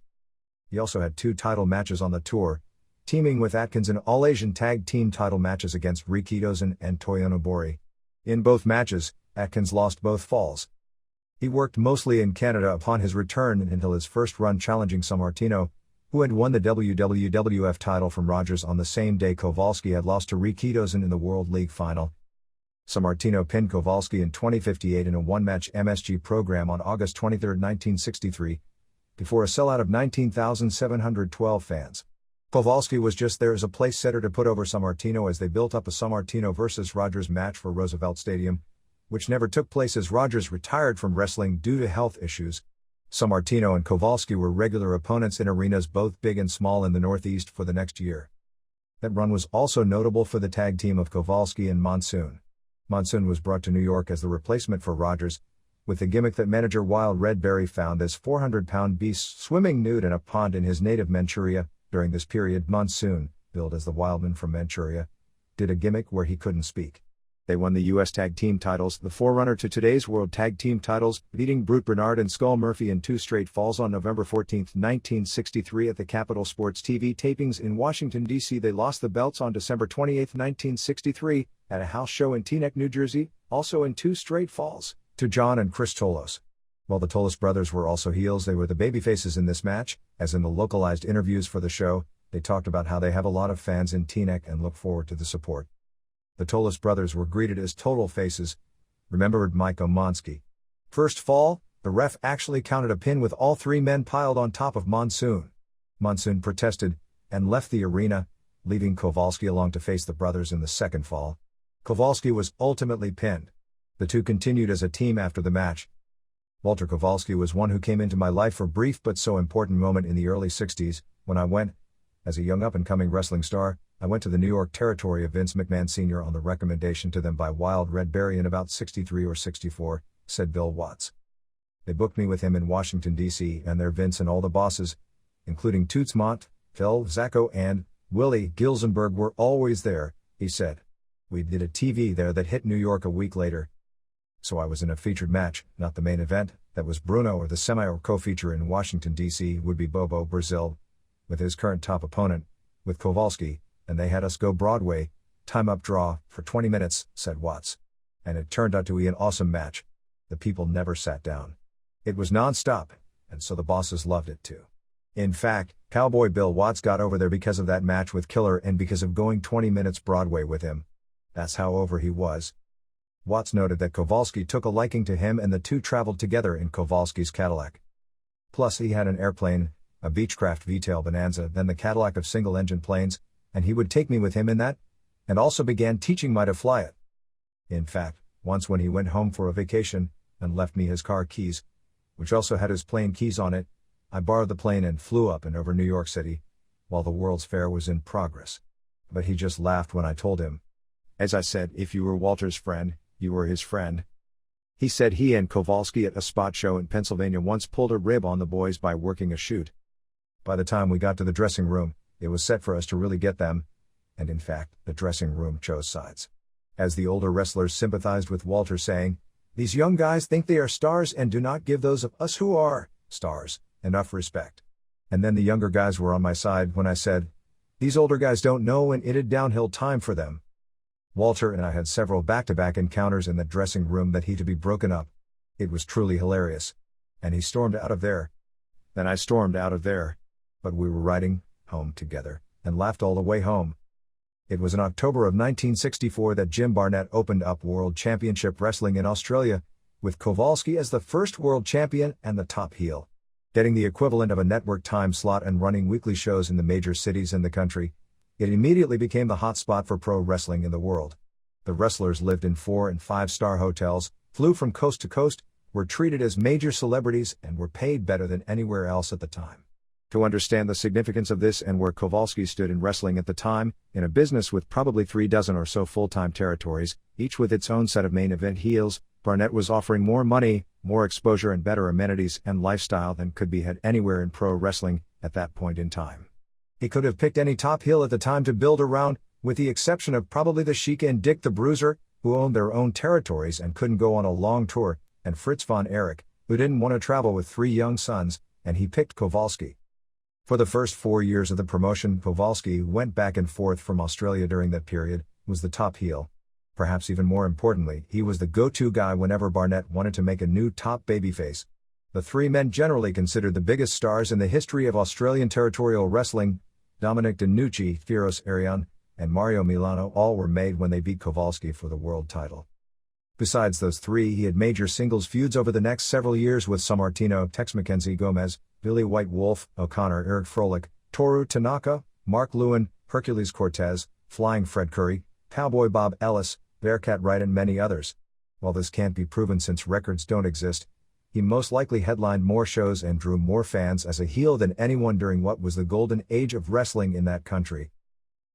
He also had 2 title matches on the tour, teaming with Atkins in All-Asian Tag Team title matches against Rikidozan and Toyonobori. In both matches, Atkins lost both falls. He worked mostly in Canada upon his return until his first run challenging Sammartino, who had won the WWF title from Rogers on the same day Kowalski had lost to Rikidozan in the World League final. Sammartino pinned Kowalski in 2058 in a one-match MSG program on August 23, 1963, before a sellout of 19,712 fans. Kowalski was just there as a place-setter to put over Sammartino as they built up a Sammartino vs. Rogers match for Roosevelt Stadium, which never took place as Rogers retired from wrestling due to health issues. Sammartino and Kowalski were regular opponents in arenas both big and small in the Northeast for the next year. That run was also notable for the tag team of Kowalski and Monsoon. Monsoon was brought to New York as the replacement for Rogers, with the gimmick that manager Wild Red Berry found this 400-pound beast swimming nude in a pond in his native Manchuria. During this period, Monsoon, billed as the Wildman from Manchuria, did a gimmick where he couldn't speak. They won the U.S. Tag Team titles, the forerunner to today's World Tag Team titles, beating Brute Bernard and Skull Murphy in 2 straight falls on November 14, 1963 at the Capitol Sports TV tapings in Washington, D.C. They lost the belts on December 28, 1963, at a house show in Teaneck, New Jersey, also in 2 straight falls, to John and Chris Tolos. While the Tolos brothers were also heels, they were the babyfaces in this match. As in the localized interviews for the show, they talked about how they have a lot of fans in Teaneck and look forward to the support. The Tolos brothers were greeted as total faces, remembered Mike Omansky. First fall, the ref actually counted a pin with all 3 men piled on top of Monsoon. Monsoon protested, and left the arena, leaving Kowalski along to face the brothers in the second fall. Kowalski was ultimately pinned. The two continued as a team after the match. Walter Kowalski was one who came into my life for a brief but so important moment in the early 60s, when I went, as a young up-and-coming wrestling star, I went to the New York territory of Vince McMahon Sr. on the recommendation to them by Wild Red Berry in about 63 or 64, said Bill Watts. They booked me with him in Washington, D.C., and there Vince and all the bosses, including Toots Mondt, Phil Zacco and Willie Gilzenberg were always there, he said. We did a TV there that hit New York a week later. So I was in a featured match, not the main event, that was Bruno, or the semi or co-feature in Washington, D.C. would be Bobo Brazil, with his current top opponent, with Kowalski, and they had us go Broadway, time-up draw, for 20 minutes, said Watts. And it turned out to be an awesome match. The people never sat down. It was non-stop, and so the bosses loved it too. In fact, Cowboy Bill Watts got over there because of that match with Killer and because of going 20 minutes Broadway with him. That's how over he was. Watts noted that Kowalski took a liking to him and the two traveled together in Kowalski's Cadillac. Plus he had an airplane, a Beechcraft V-tail Bonanza, then the Cadillac of single-engine planes, and he would take me with him in that, and also began teaching me to fly it. In fact, once when he went home for a vacation, and left me his car keys, which also had his plane keys on it, I borrowed the plane and flew up and over New York City, while the World's Fair was in progress. But he just laughed when I told him. As I said, if you were Walter's friend, you were his friend. He said he and Kowalski at a spot show in Pennsylvania once pulled a rib on the boys by working a shoot. By the time we got to the dressing room, it was set for us to really get them, and in fact, the dressing room chose sides. As the older wrestlers sympathized with Walter, saying, "These young guys think they are stars and do not give those of us who are stars enough respect." And then the younger guys were on my side when I said, "These older guys don't know when it is downhill time for them." Walter and I had several back-to-back encounters in the dressing room that he to be broken up. It was truly hilarious. And he stormed out of there. Then I stormed out of there. But we were riding home together, and laughed all the way home. It was in October of 1964 that Jim Barnett opened up World Championship Wrestling in Australia, with Kowalski as the first world champion and the top heel. Getting the equivalent of a network time slot and running weekly shows in the major cities in the country, it immediately became the hot spot for pro wrestling in the world. The wrestlers lived in 4- and 5-star hotels, flew from coast to coast, were treated as major celebrities and were paid better than anywhere else at the time. To understand the significance of this and where Kowalski stood in wrestling at the time, in a business with probably 36 or so full-time territories, each with its own set of main event heels, Barnett was offering more money, more exposure and better amenities and lifestyle than could be had anywhere in pro wrestling at that point in time. He could have picked any top heel at the time to build around, with the exception of probably the Sheik and Dick the Bruiser, who owned their own territories and couldn't go on a long tour, and Fritz von Erich, who didn't want to travel with 3 young sons, and he picked Kowalski. For the first 4 years of the promotion, Kowalski went back and forth from Australia during that period, was the top heel. Perhaps even more importantly, he was the go-to guy whenever Barnett wanted to make a new top babyface. The 3 men generally considered the biggest stars in the history of Australian territorial wrestling, Dominic DeNucci, Firos Arion, and Mario Milano, all were made when they beat Kowalski for the world title. Besides those 3, he had major singles feuds over the next several years with Sammartino, Tex McKenzie Gomez, Billy White Wolf, O'Connor, Eric Froelich, Toru Tanaka, Mark Lewin, Hercules Cortez, Flying Fred Curry, Cowboy Bob Ellis, Bearcat Wright and many others. While this can't be proven since records don't exist, he most likely headlined more shows and drew more fans as a heel than anyone during what was the golden age of wrestling in that country.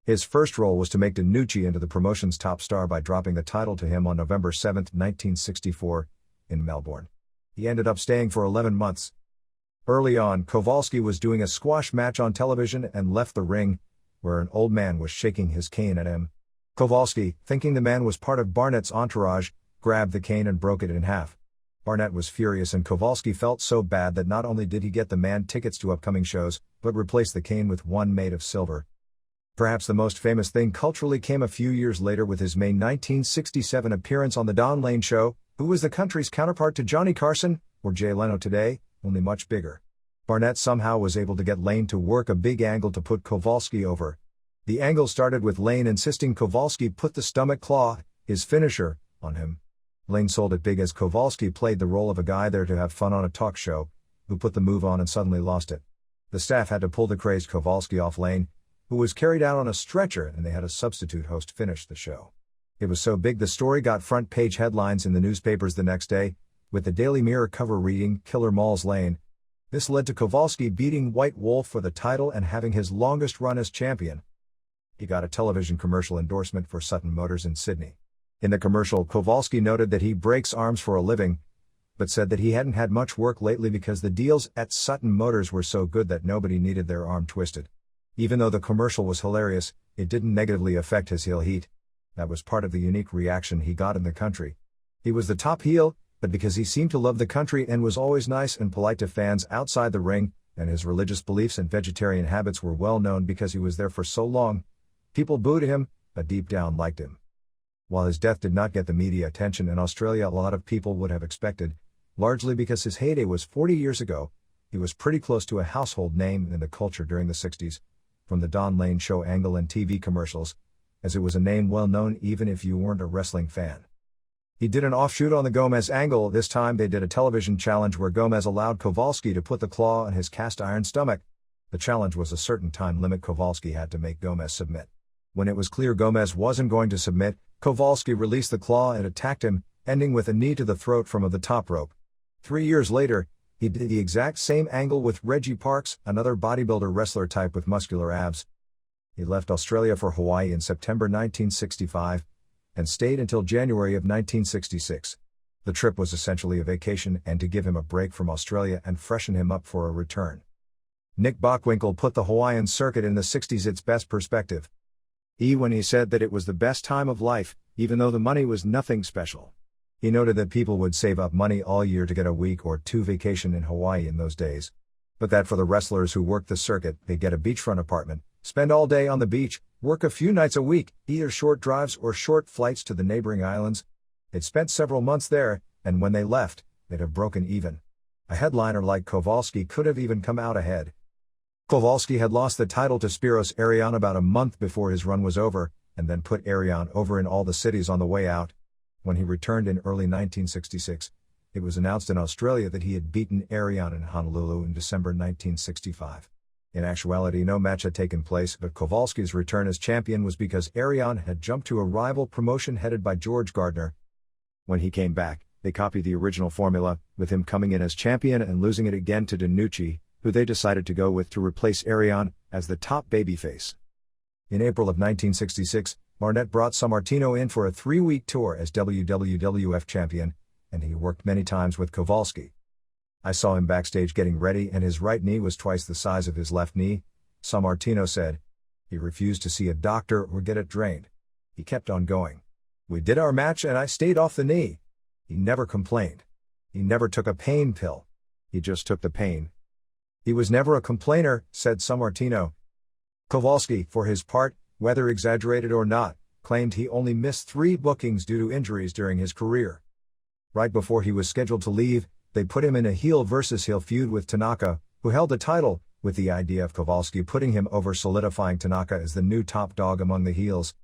His first role was to make DeNucci into the promotion's top star by dropping the title to him on November 7, 1964, in Melbourne. He ended up staying for 11 months. Early on, Kowalski was doing a squash match on television and left the ring, where an old man was shaking his cane at him. Kowalski, thinking the man was part of Barnett's entourage, grabbed the cane and broke it in half. Barnett was furious and Kowalski felt so bad that not only did he get the man tickets to upcoming shows, but replaced the cane with one made of silver. Perhaps the most famous thing culturally came a few years later with his May 1967 appearance on The Don Lane Show, who was the country's counterpart to Johnny Carson, or Jay Leno today, only much bigger. Barnett somehow was able to get Lane to work a big angle to put Kowalski over. The angle started with Lane insisting Kowalski put the stomach claw, his finisher, on him. Lane sold it big as Kowalski played the role of a guy there to have fun on a talk show, who put the move on and suddenly lost it. The staff had to pull the crazed Kowalski off Lane, who was carried out on a stretcher, and they had a substitute host finish the show. It was so big the story got front-page headlines in the newspapers the next day, with the Daily Mirror cover reading, "Killer Mauls Lane." This led to Kowalski beating White Wolf for the title and having his longest run as champion. He got a television commercial endorsement for Sutton Motors in Sydney. In the commercial, Kowalski noted that he breaks arms for a living, but said that he hadn't had much work lately because the deals at Sutton Motors were so good that nobody needed their arm twisted. Even though the commercial was hilarious, it didn't negatively affect his heel heat. That was part of the unique reaction he got in the country. He was the top heel, but because he seemed to love the country and was always nice and polite to fans outside the ring, and his religious beliefs and vegetarian habits were well known because he was there for so long, people booed him, but deep down liked him. While his death did not get the media attention in Australia a lot of people would have expected, largely because his heyday was 40 years ago, he was pretty close to a household name in the culture during the 60s. From the Don Lane Show angle and TV commercials, as it was a name well known even if you weren't a wrestling fan. He did an offshoot on the Gomez angle. This time they did a television challenge where Gomez allowed Kowalski to put the claw on his cast iron stomach. The challenge was a certain time limit Kowalski had to make Gomez submit. When it was clear Gomez wasn't going to submit, Kowalski released the claw and attacked him, ending with a knee to the throat from the top rope. 3 years later, he did the exact same angle with Reggie Parks, another bodybuilder wrestler type with muscular abs. He left Australia for Hawaii in September 1965 and stayed until January of 1966. The trip was essentially a vacation and to give him a break from Australia and freshen him up for a return. Nick Bockwinkel put the Hawaiian circuit in the 60s its best perspective. When he said that it was the best time of life, even though the money was nothing special. He noted that people would save up money all year to get a week or 2 vacation in Hawaii in those days. But that for the wrestlers who worked the circuit, they'd get a beachfront apartment, spend all day on the beach, work a few nights a week, either short drives or short flights to the neighboring islands. They'd spent several months there, and when they left, they'd have broken even. A headliner like Kowalski could have even come out ahead. Kowalski had lost the title to Spiros Arion about a month before his run was over, and then put Arion over in all the cities on the way out. When he returned in early 1966, it was announced in Australia that he had beaten Arion in Honolulu in December 1965. In actuality, no match had taken place, but Kowalski's return as champion was because Arion had jumped to a rival promotion headed by George Gardner. When he came back, they copied the original formula, with him coming in as champion and losing it again to DeNucci, who they decided to go with to replace Arion as the top babyface. In April of 1966, Barnett brought Sammartino in for a 3-week tour as WWF champion, and he worked many times with Kowalski. I saw him backstage getting ready and his right knee was twice the size of his left knee, Sammartino said. He refused to see a doctor or get it drained. He kept on going. We did our match and I stayed off the knee. He never complained. He never took a pain pill. He just took the pain. He was never a complainer, said Sammartino. Kowalski, for his part, whether exaggerated or not, claimed he only missed 3 bookings due to injuries during his career. Right before he was scheduled to leave, they put him in a heel versus heel feud with Tanaka, who held the title, with the idea of Kowalski putting him over, solidifying Tanaka as the new top dog among the heels.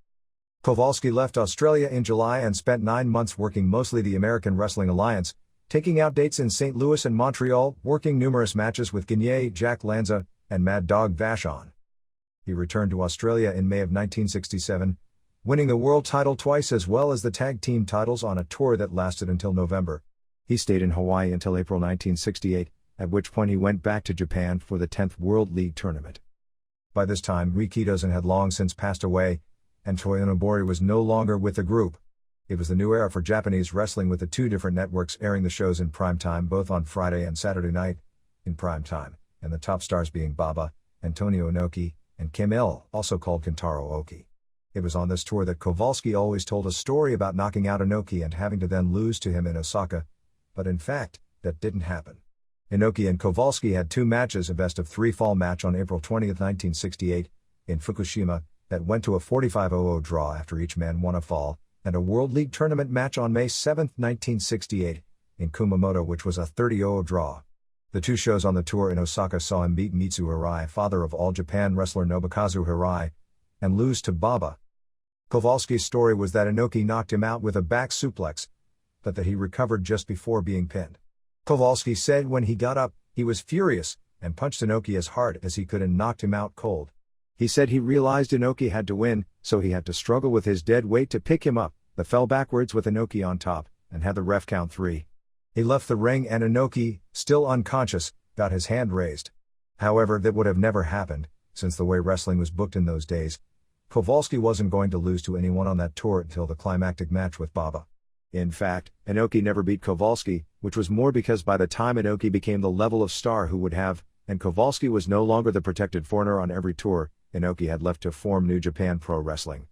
Kowalski left Australia in July and spent 9 months working mostly the American Wrestling Alliance, taking out dates in St. Louis and Montreal, working numerous matches with Gagne, Jack Lanza, and Mad Dog Vachon. He returned to Australia in May of 1967, winning the world title twice as well as the tag team titles on a tour that lasted until November. He stayed in Hawaii until April 1968, at which point he went back to Japan for the 10th World League Tournament. By this time, Rikidozen had long since passed away, and Toyo Nobori was no longer with the group. It was the new era for Japanese wrestling, with the 2 different networks airing the shows in prime time both on Friday and Saturday night, in prime time, and the top stars being Baba, Antonio Inoki, and Kim Il, also called Kentaro Oki. It was on this tour that Kowalski always told a story about knocking out Inoki and having to then lose to him in Osaka, but in fact, that didn't happen. Inoki and Kowalski had 2 matches, a best-of-3 fall match on April 20, 1968, in Fukushima, that went to a 45-00 draw after each man won a fall, and a World League Tournament match on May 7, 1968, in Kumamoto, which was a 30-00 draw. The 2 shows on the tour in Osaka saw him beat Mitsu Hirai, father of All Japan wrestler Nobukazu Hirai, and lose to Baba. Kowalski's story was that Inoki knocked him out with a back suplex, but that he recovered just before being pinned. Kowalski said when he got up, he was furious, and punched Inoki as hard as he could and knocked him out cold. He said he realized Inoki had to win, so he had to struggle with his dead weight to pick him up, but fell backwards with Inoki on top, and had the ref count 3. He left the ring and Inoki, still unconscious, got his hand raised. However, that would have never happened, since the way wrestling was booked in those days. Kowalski wasn't going to lose to anyone on that tour until the climactic match with Baba. In fact, Inoki never beat Kowalski, which was more because by the time Inoki became the level of star who would have, and Kowalski was no longer the protected foreigner on every tour, Inoki had left to form New Japan Pro Wrestling.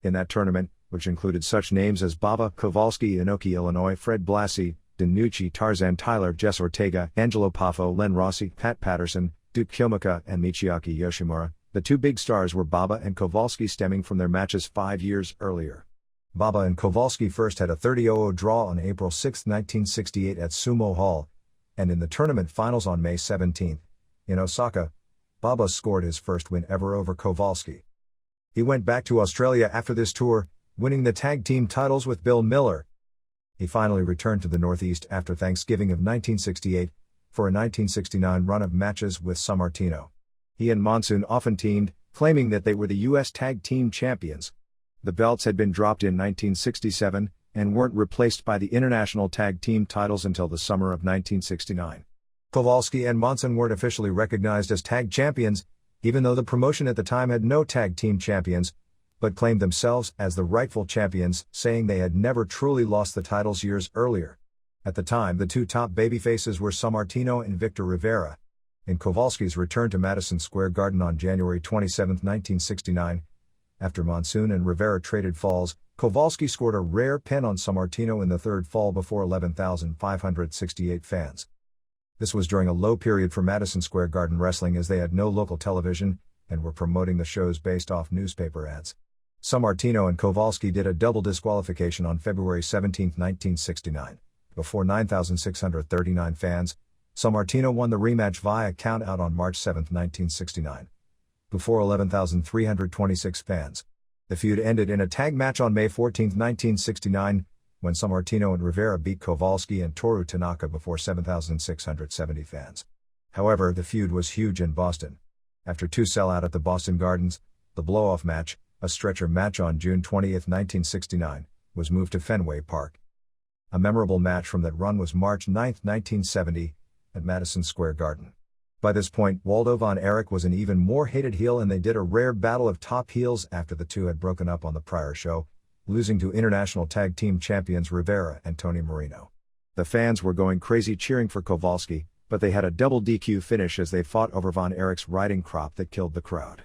In that tournament, which included such names as Baba, Kowalski, Inoki, Illinois, Fred Blasi, Danucci, Tarzan Tyler, Jess Ortega, Angelo Poffo, Len Rossi, Pat Patterson, Duke Kyomuka, and Michiaki Yoshimura, the 2 big stars were Baba and Kowalski, stemming from their matches 5 years earlier. Baba and Kowalski first had a 30-00 draw on April 6, 1968 at Sumo Hall, and in the tournament finals on May 17, in Osaka, Baba scored his first win ever over Kowalski. He went back to Australia after this tour, winning the tag team titles with Bill Miller. He finally returned to the Northeast after Thanksgiving of 1968, for a 1969 run of matches with Sammartino. He and Monsoon often teamed, claiming that they were the U.S. Tag Team Champions. The belts had been dropped in 1967, and weren't replaced by the International Tag Team titles until the summer of 1969. Kowalski and Monsoon weren't officially recognized as tag champions, even though the promotion at the time had no tag team champions, but claimed themselves as the rightful champions, saying they had never truly lost the titles years earlier. At the time, the 2 top babyfaces were Sammartino and Victor Rivera. In Kowalski's return to Madison Square Garden on January 27, 1969, after Monsoon and Rivera traded falls, Kowalski scored a rare pin on Sammartino in the 3rd fall before 11,568 fans. This was during a low period for Madison Square Garden wrestling, as they had no local television, and were promoting the shows based off newspaper ads. Sammartino and Kowalski did a double disqualification on February 17, 1969. Before 9,639 fans, Sammartino won the rematch via count-out on March 7, 1969. Before 11,326 fans. The feud ended in a tag match on May 14, 1969, when Sammartino and Rivera beat Kowalski and Toru Tanaka before 7,670 fans. However, the feud was huge in Boston. After 2 sellout at the Boston Gardens, the blow-off match, a stretcher match on June 20, 1969, was moved to Fenway Park. A memorable match from that run was March 9, 1970, at Madison Square Garden. By this point, Waldo von Erich was an even more hated heel, and they did a rare battle of top heels after the two had broken up on the prior show, losing to international tag team champions Rivera and Tony Marino. The fans were going crazy cheering for Kowalski, but they had a double DQ finish as they fought over von Erich's riding crop that killed the crowd.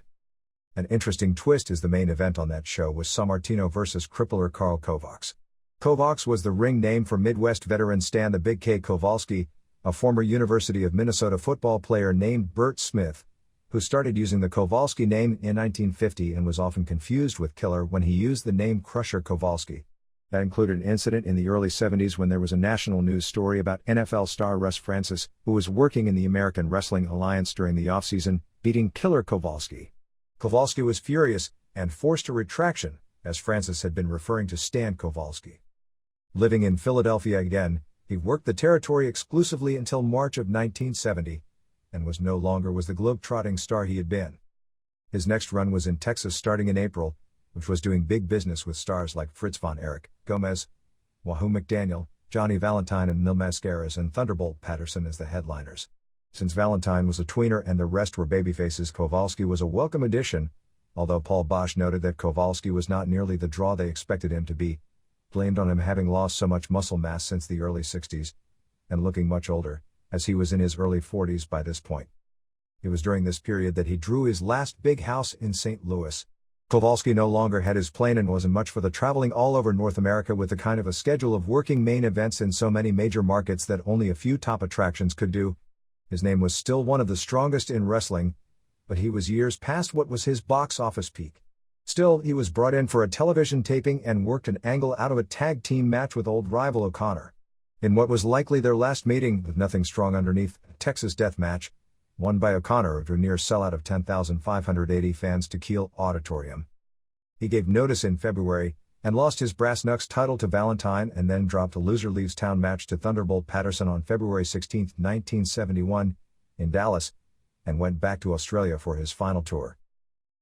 An interesting twist is the main event on that show was Sammartino versus crippler Karl Kovacs. Kovacs was the ring name for Midwest veteran Stan the Big K Kowalski, a former University of Minnesota football player named Bert Smith, who started using the Kowalski name in 1950 and was often confused with Killer when he used the name Crusher Kowalski. That included an incident in the early 70s when there was a national news story about NFL star Russ Francis, who was working in the American Wrestling Alliance during the offseason, beating Killer Kowalski. Kowalski was furious and forced a retraction, as Francis had been referring to Stan Kowalski. Living in Philadelphia again, he worked the territory exclusively until March of 1970, and was no longer the globe-trotting star he had been. His next run was in Texas starting in April, which was doing big business with stars like Fritz von Erich, Gomez, Wahoo McDaniel, Johnny Valentine and Mil Mascaras and Thunderbolt Patterson as the headliners. Since Valentine was a tweener and the rest were babyfaces, Kowalski was a welcome addition, although Paul Bosch noted that Kowalski was not nearly the draw they expected him to be, blamed on him having lost so much muscle mass since the early 60s, and looking much older, as he was in his early 40s by this point. It was during this period that he drew his last big house in St. Louis. Kowalski no longer had his plane and wasn't much for the traveling all over North America with the kind of a schedule of working main events in so many major markets that only a few top attractions could do. His name was still one of the strongest in wrestling, but he was years past what was his box office peak. Still, he was brought in for a television taping and worked an angle out of a tag team match with old rival O'Connor. In what was likely their last meeting, with nothing strong underneath, a Texas death match, won by O'Connor to a near sellout of 10,580 fans to Kiel Auditorium. He gave notice in February, and lost his Brass Knucks title to Valentine and then dropped a loser leaves town match to Thunderbolt Patterson on February 16, 1971, in Dallas, and went back to Australia for his final tour.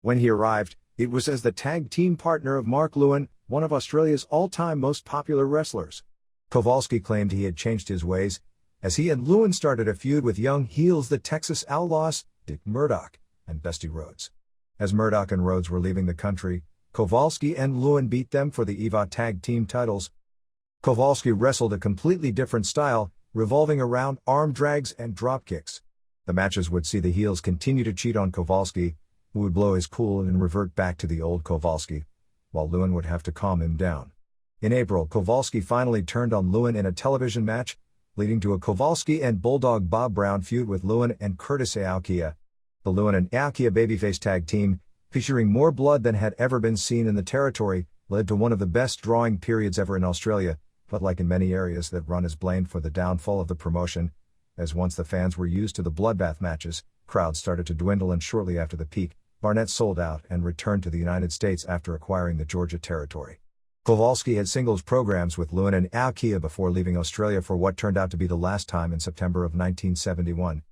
When he arrived, it was as the tag team partner of Mark Lewin, one of Australia's all-time most popular wrestlers. Kowalski claimed he had changed his ways, as he and Lewin started a feud with young heels the Texas Outlaws, Dick Murdoch, and Dusty Rhodes. As Murdoch and Rhodes were leaving the country, Kowalski and Lewin beat them for the EVA tag team titles. Kowalski wrestled a completely different style, revolving around arm drags and drop kicks. The matches would see the heels continue to cheat on Kowalski, who would blow his cool and revert back to the old Kowalski, while Lewin would have to calm him down. In April, Kowalski finally turned on Lewin in a television match, leading to a Kowalski and Bulldog Bob Brown feud with Lewin and Curtis Aokia. The Lewin and Aokia babyface tag team, featuring more blood than had ever been seen in the territory, led to one of the best drawing periods ever in Australia, but like in many areas that run is blamed for the downfall of the promotion, as once the fans were used to the bloodbath matches, crowds started to dwindle, and shortly after the peak, Barnett sold out and returned to the United States after acquiring the Georgia territory. Kowalski had singles programs with Lewin and Aokia before leaving Australia for what turned out to be the last time in September of 1971.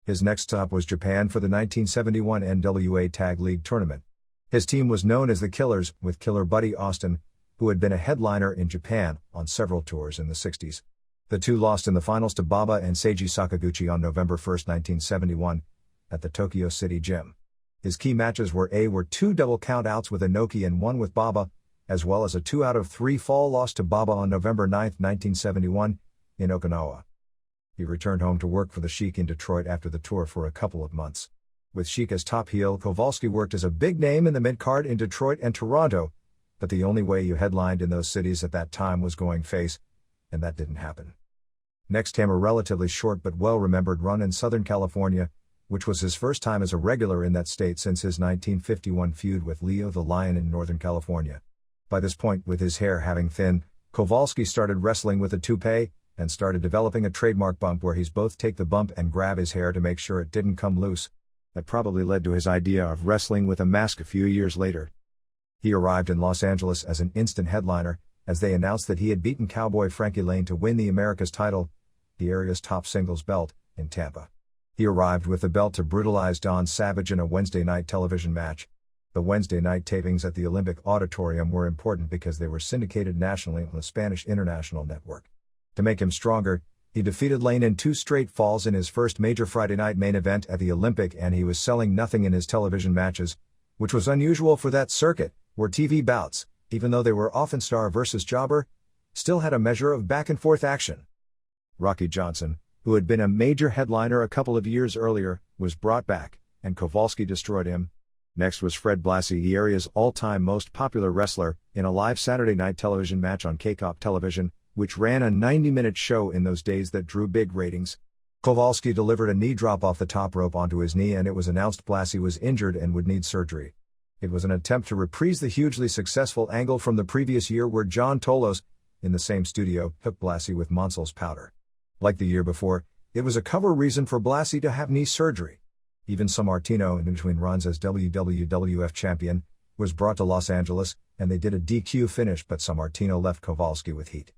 His next stop was Japan for the 1971 NWA Tag League Tournament. His team was known as the Killers, with Killer Buddy Austin, who had been a headliner in Japan on several tours in the 60s. The two lost in the finals to Baba and Seiji Sakaguchi on November 1, 1971, at the Tokyo City Gym. His key matches were two double countouts with Inoki and one with Baba, as well as a 2 out of 3 fall loss to Baba on November 9, 1971, in Okinawa. He returned home to work for the Sheik in Detroit after the tour for a couple of months. With Sheik as top heel, Kowalski worked as a big name in the mid-card in Detroit and Toronto, but the only way you headlined in those cities at that time was going face, and that didn't happen. Next came a relatively short but well-remembered run in Southern California, which was his first time as a regular in that state since his 1951 feud with Leo the Lion in Northern California. By this point, with his hair having thinned, Kowalski started wrestling with a toupee, and started developing a trademark bump where he's both take the bump and grab his hair to make sure it didn't come loose. That probably led to his idea of wrestling with a mask a few years later. He arrived in Los Angeles as an instant headliner, as they announced that he had beaten Cowboy Frankie Lane to win the America's title, the area's top singles belt, in Tampa. He arrived with the belt to brutalize Don Savage in a Wednesday night television match. The Wednesday night tapings at the Olympic Auditorium were important because they were syndicated nationally on the Spanish International Network. To make him stronger, He defeated Lane in 2 straight falls in his first major Friday night main event at the Olympic, and he was selling nothing in his television matches, which was unusual for that circuit, where TV bouts, even though they were often star versus jobber, still had a measure of back-and-forth action. Rocky Johnson, who had been a major headliner a couple of years earlier, was brought back, and Kowalski destroyed him. Next was Fred Blasi, the area's all-time most popular wrestler, in a live Saturday night television match on KCOP television, which ran a 90-minute show in those days that drew big ratings. Kowalski delivered a knee drop off the top rope onto his knee, and it was announced Blasi was injured and would need surgery. It was an attempt to reprise the hugely successful angle from the previous year where John Tolos, in the same studio, hooked Blasi with Monsel's powder. Like the year before, it was a cover reason for Blasi to have knee surgery. Even Sammartino, in between runs as WWF champion, was brought to Los Angeles, and they did a DQ finish, but Sammartino left Kowalski with heat.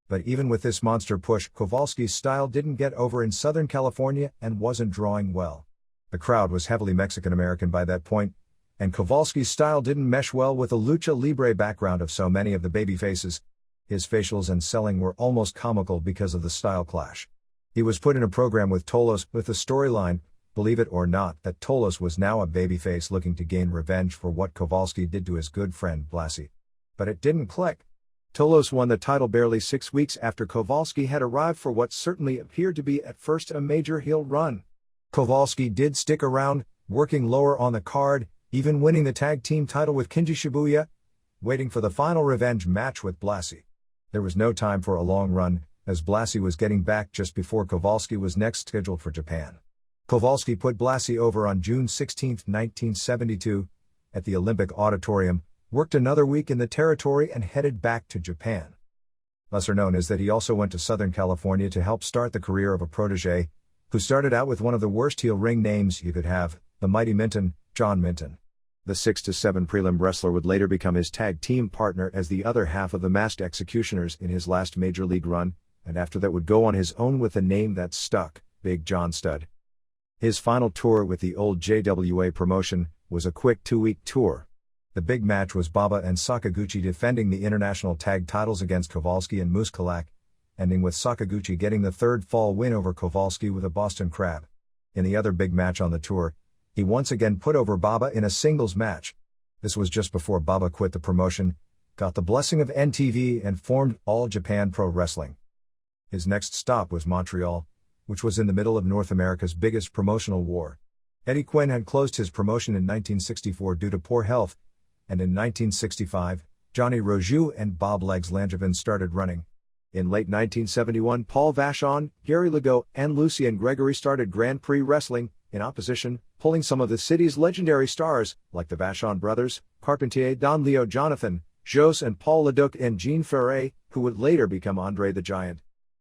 But even with this monster push, Kowalski's style didn't get over in Southern California and wasn't drawing well. The crowd was heavily Mexican-American by that point, and Kowalski's style didn't mesh well with the lucha libre background of so many of the babyfaces. His facials and selling were almost comical because of the style clash. He was put in a program with Tolos with the storyline, believe it or not, that Tolos was now a babyface looking to gain revenge for what Kowalski did to his good friend Blasi. But it didn't click. Tolos won the title barely 6 weeks after Kowalski had arrived for what certainly appeared to be at first a major heel run. Kowalski did stick around, working lower on the card, even winning the tag team title with Kenji Shibuya, waiting for the final revenge match with Blasi. There was no time for a long run, as Blasi was getting back just before Kowalski was next scheduled for Japan. Kowalski put Blasi over on June 16, 1972, at the Olympic Auditorium, worked another week in the territory and headed back to Japan. Lesser known is that he also went to Southern California to help start the career of a protege, who started out with one of the worst heel ring names you could have, the Mighty Minton, John Minton. The 6-7 prelim wrestler would later become his tag team partner as the other half of the Masked Executioners in his last major league run, and after that would go on his own with a name that stuck, Big John Studd. His final tour with the old JWA promotion was a quick 2-week tour. The big match was Baba and Sakaguchi defending the international tag titles against Kowalski and Moose Kalak, ending with Sakaguchi getting the third fall win over Kowalski with a Boston Crab. In the other big match on the tour, he once again put over Baba in a singles match. This was just before Baba quit the promotion, got the blessing of NTV, and formed All Japan Pro Wrestling. His next stop was Montreal, which was in the middle of North America's biggest promotional war. Eddie Quinn had closed his promotion in 1964 due to poor health, and in 1965, Johnny Roju and Bob Legs Langevin started running. In late 1971, Paul Vachon, Gary Legault, and Lucien Gregory started Grand Prix Wrestling, in opposition, pulling some of the city's legendary stars, like the Vachon brothers, Carpentier, Don Leo Jonathan, Jos and Paul Leduc, and Jean Ferret, who would later become Andre the Giant.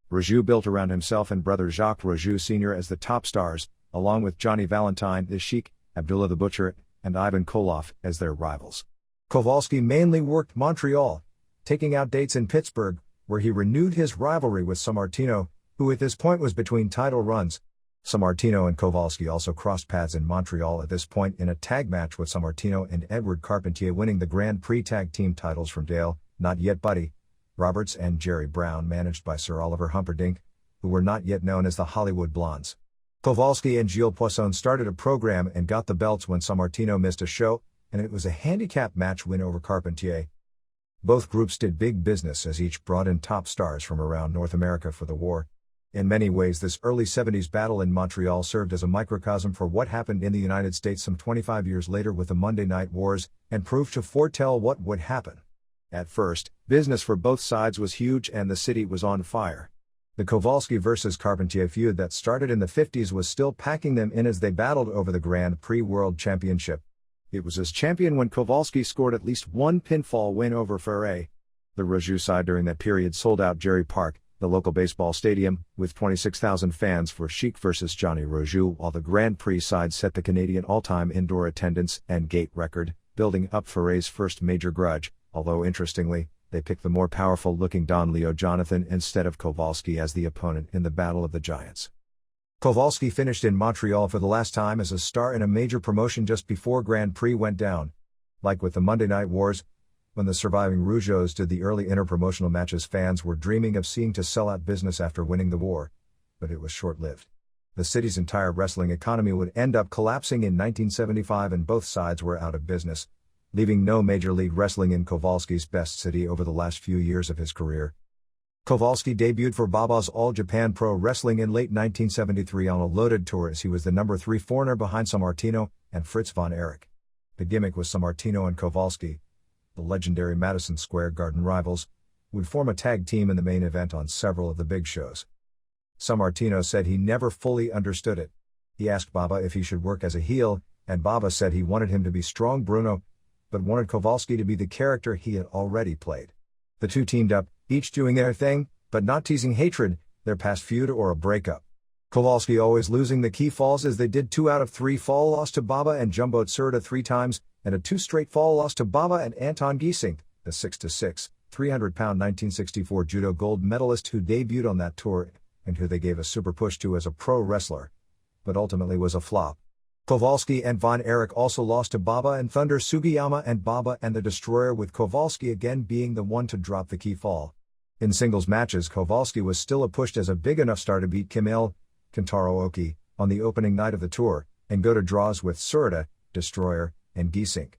Roju built around himself and brother Jacques Roju Sr. as the top stars, along with Johnny Valentine, the Sheik, Abdullah the Butcher, and Ivan Koloff as their rivals. Kowalski mainly worked Montreal, taking out dates in Pittsburgh, where he renewed his rivalry with Sammartino, who at this point was between title runs. Sammartino and Kowalski also crossed paths in Montreal at this point in a tag match with Sammartino and Edward Carpentier winning the Grand Prix tag team titles from Dale, not yet Buddy, Roberts and Jerry Brown, managed by Sir Oliver Humperdinck, who were not yet known as the Hollywood Blondes. Kowalski and Gilles Poisson started a program and got the belts when Sammartino missed a show, and it was a handicap match win over Carpentier. Both groups did big business as each brought in top stars from around North America for the war. In many ways, this early 70s battle in Montreal served as a microcosm for what happened in the United States some 25 years later with the Monday Night Wars, and proved to foretell what would happen. At first, business for both sides was huge and the city was on fire. The Kowalski vs. Carpentier feud that started in the 50s was still packing them in as they battled over the Grand Prix World Championship. It was as champion when Kowalski scored at least one pinfall win over Ferret. The Roju side during that period sold out Jerry Park, the local baseball stadium, with 26,000 fans for Sheik vs. Johnny Roju, while the Grand Prix side set the Canadian all-time indoor attendance and gate record, building up Ferret's first major grudge, although interestingly, they picked the more powerful-looking Don Leo Jonathan instead of Kowalski as the opponent in the Battle of the Giants. Kowalski finished in Montreal for the last time as a star in a major promotion just before Grand Prix went down. Like with the Monday Night Wars, When the surviving Rougeaus did the early interpromotional matches, fans were dreaming of seeing to sell out business after winning the war, but it was short-lived. The city's entire wrestling economy would end up collapsing in 1975 and both sides were out of business, leaving no Major League Wrestling in Kowalski's best city over the last few years of his career. Kowalski debuted for Baba's All Japan Pro Wrestling in late 1973 on a loaded tour as he was the number 3 foreigner behind Sammartino and Fritz von Erich. The gimmick was Sammartino and Kowalski, the legendary Madison Square Garden rivals, would form a tag team in the main event on several of the big shows. Sammartino said he never fully understood it. He asked Baba if he should work as a heel, and Baba said he wanted him to be strong Bruno, but wanted Kowalski to be the character he had already played. The two teamed up, each doing their thing, but not teasing hatred, their past feud or a breakup. Kowalski always losing the key falls as they did 2 out of 3 fall loss to Baba and Jumbo Tsuruta 3 times, and a 2 straight fall loss to Baba and Anton Giesink, the 6'6", 300-pound 1964 judo gold medalist who debuted on that tour, and who they gave a super push to as a pro wrestler, but ultimately was a flop. Kowalski and Von Erich also lost to Baba and Thunder Sugiyama and Baba and the Destroyer, with Kowalski again being the one to drop the key fall. In singles matches, Kowalski was still pushed as a big enough star to beat Kim Il, Kentaro Oki, on the opening night of the tour, and go to draws with Tsuruta, Destroyer, and Giesink.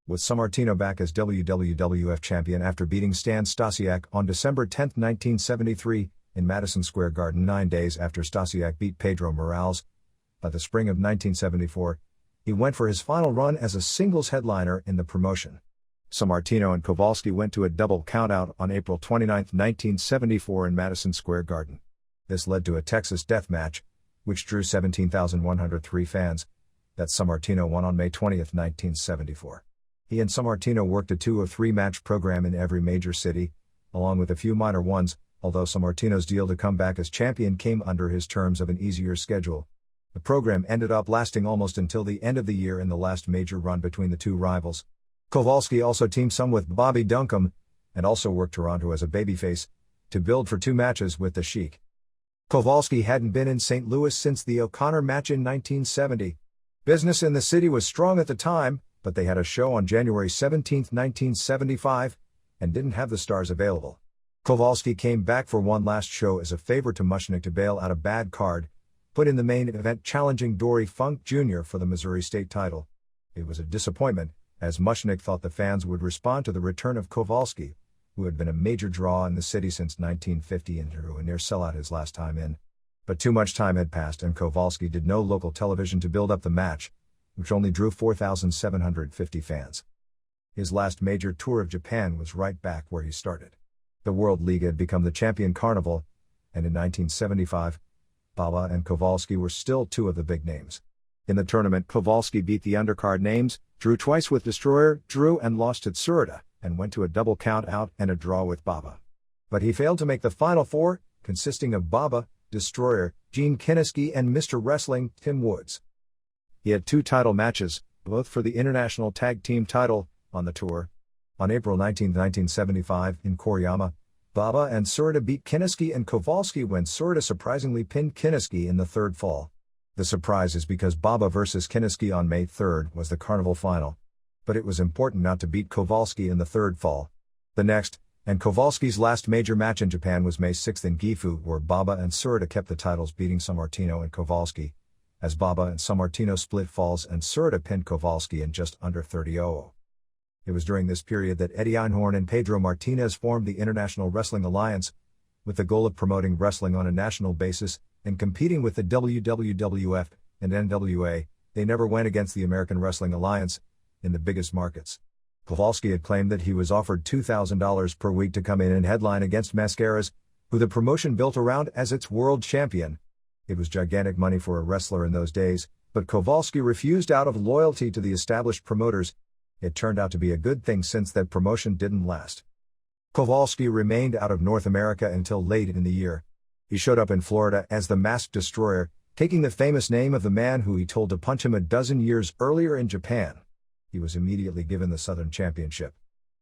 With Sammartino back as WWF champion after beating Stan Stasiak on December 10, 1973, in Madison Square Garden 9 days after Stasiak beat Pedro Morales. By the spring of 1974, he went for his final run as a singles headliner in the promotion. Sammartino and Kowalski went to a double countout on April 29, 1974 in Madison Square Garden. This led to a Texas death match, which drew 17,103 fans, that Sammartino won on May 20, 1974. He and Sammartino worked a 2 of 3 match program in every major city, along with a few minor ones, although Sammartino's deal to come back as champion came under his terms of an easier schedule. The program ended up lasting almost until the end of the year in the last major run between the two rivals. Kowalski also teamed some with Bobby Duncombe, and also worked Toronto as a babyface, to build for 2 matches with the Sheik. Kowalski hadn't been in St. Louis since the O'Connor match in 1970. Business in the city was strong at the time, but they had a show on January 17, 1975, and didn't have the stars available. Kowalski came back for one last show as a favor to Mushnick to bail out a bad card, put in the main event challenging Dory Funk Jr. for the Missouri state title. It was a disappointment, as Mushnick thought the fans would respond to the return of Kowalski, who had been a major draw in the city since 1950 and drew a near sellout his last time in. But too much time had passed and Kowalski did no local television to build up the match, which only drew 4,750 fans. His last major tour of Japan was right back where he started. The World League had become the Champion Carnival, and in 1975, Baba and Kowalski were still 2 of the big names. In the tournament, Kowalski beat the undercard names, drew twice with Destroyer, drew and lost to Tsuruta, and went to a double count out and a draw with Baba. But he failed to make the final 4, consisting of Baba, Destroyer, Gene Kiniski and Mr. Wrestling, Tim Woods. He had 2 title matches, both for the International Tag Team title, on the tour. On April 19, 1975, in Koriyama, Baba and Tsuruta beat Kiniski and Kowalski when Tsuruta surprisingly pinned Kiniski in the 3rd fall. The surprise is because Baba vs. Kiniski on May 3 was the Carnival final. But it was important not to beat Kowalski in the 3rd fall. The next, and Kowalski's last major match in Japan was May 6 in Gifu, where Baba and Tsuruta kept the titles, beating Sammartino and Kowalski, as Baba and Sammartino split falls and Tsuruta pinned Kowalski in just under 30-0. It was during this period that Eddie Einhorn and Pedro Martinez formed the International Wrestling Alliance, with the goal of promoting wrestling on a national basis and competing with the WWF and NWA. They never went against the American Wrestling Alliance in the biggest markets. Kowalski had claimed that he was offered $2,000 per week to come in and headline against Mascaras, who the promotion built around as its world champion. It was gigantic money for a wrestler in those days, but Kowalski refused out of loyalty to the established promoters. It turned out to be a good thing since that promotion didn't last. Kowalski remained out of North America until late in the year. He showed up in Florida as the Masked Destroyer, taking the famous name of the man who he told to punch him a dozen years earlier in Japan. He was immediately given the Southern Championship.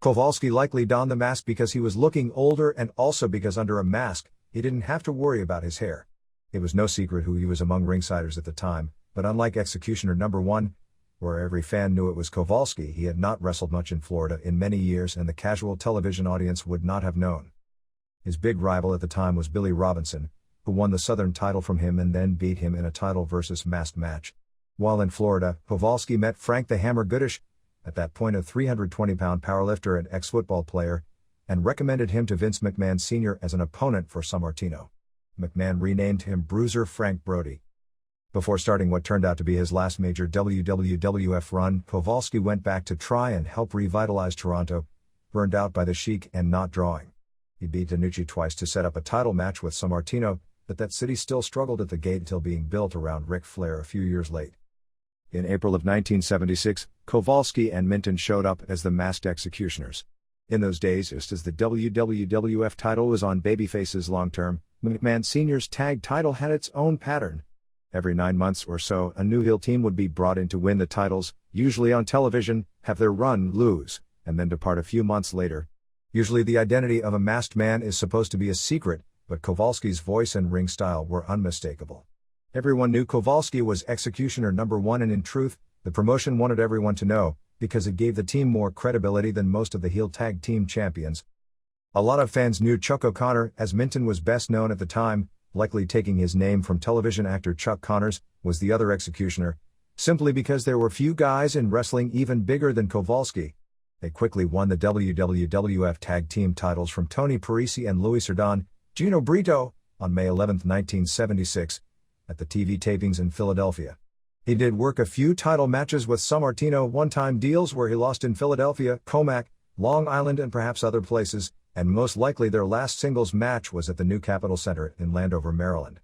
Kowalski likely donned the mask because he was looking older and also because under a mask, he didn't have to worry about his hair. It was no secret who he was among ringsiders at the time, but unlike Executioner No. 1, Where every fan knew it was Kowalski, he had not wrestled much in Florida in many years and the casual television audience would not have known. His big rival at the time was Billy Robinson, who won the Southern title from him and then beat him in a title versus masked match. While in Florida, Kowalski met Frank the Hammer Goodish, at that point a 320-pound powerlifter and ex-football player, and recommended him to Vince McMahon Sr. as an opponent for Sammartino. McMahon renamed him Bruiser Frank Brody. Before starting what turned out to be his last major WWF run, Kowalski went back to try and help revitalize Toronto, burned out by the Sheik and not drawing. He beat Danucci twice to set up a title match with Sammartino, but that city still struggled at the gate until being built around Ric Flair a few years late. In April of 1976, Kowalski and Minton showed up as the Masked Executioners. In those days, just as the WWF title was on babyfaces long-term, McMahon Sr.'s tag title had its own pattern. Every 9 months or so, a new heel team would be brought in to win the titles, usually on television, have their run, lose, and then depart a few months later. Usually the identity of a masked man is supposed to be a secret, but Kowalski's voice and ring style were unmistakable. Everyone knew Kowalski was Executioner #1 and in truth, the promotion wanted everyone to know, because it gave the team more credibility than most of the heel tag team champions. A lot of fans knew Chuck O'Connor, as Minton was best known at the time, likely taking his name from television actor Chuck Connors, was the other Executioner, simply because there were few guys in wrestling even bigger than Kowalski. They quickly won the WWF tag team titles from Tony Parisi and Louis Sardon, Gino Brito, on May 11, 1976, at the TV tapings in Philadelphia. He did work a few title matches with Sammartino, one-time deals where he lost in Philadelphia, Comac, Long Island and perhaps other places, and most likely their last singles match was at the new Capitol Center in Landover, Maryland.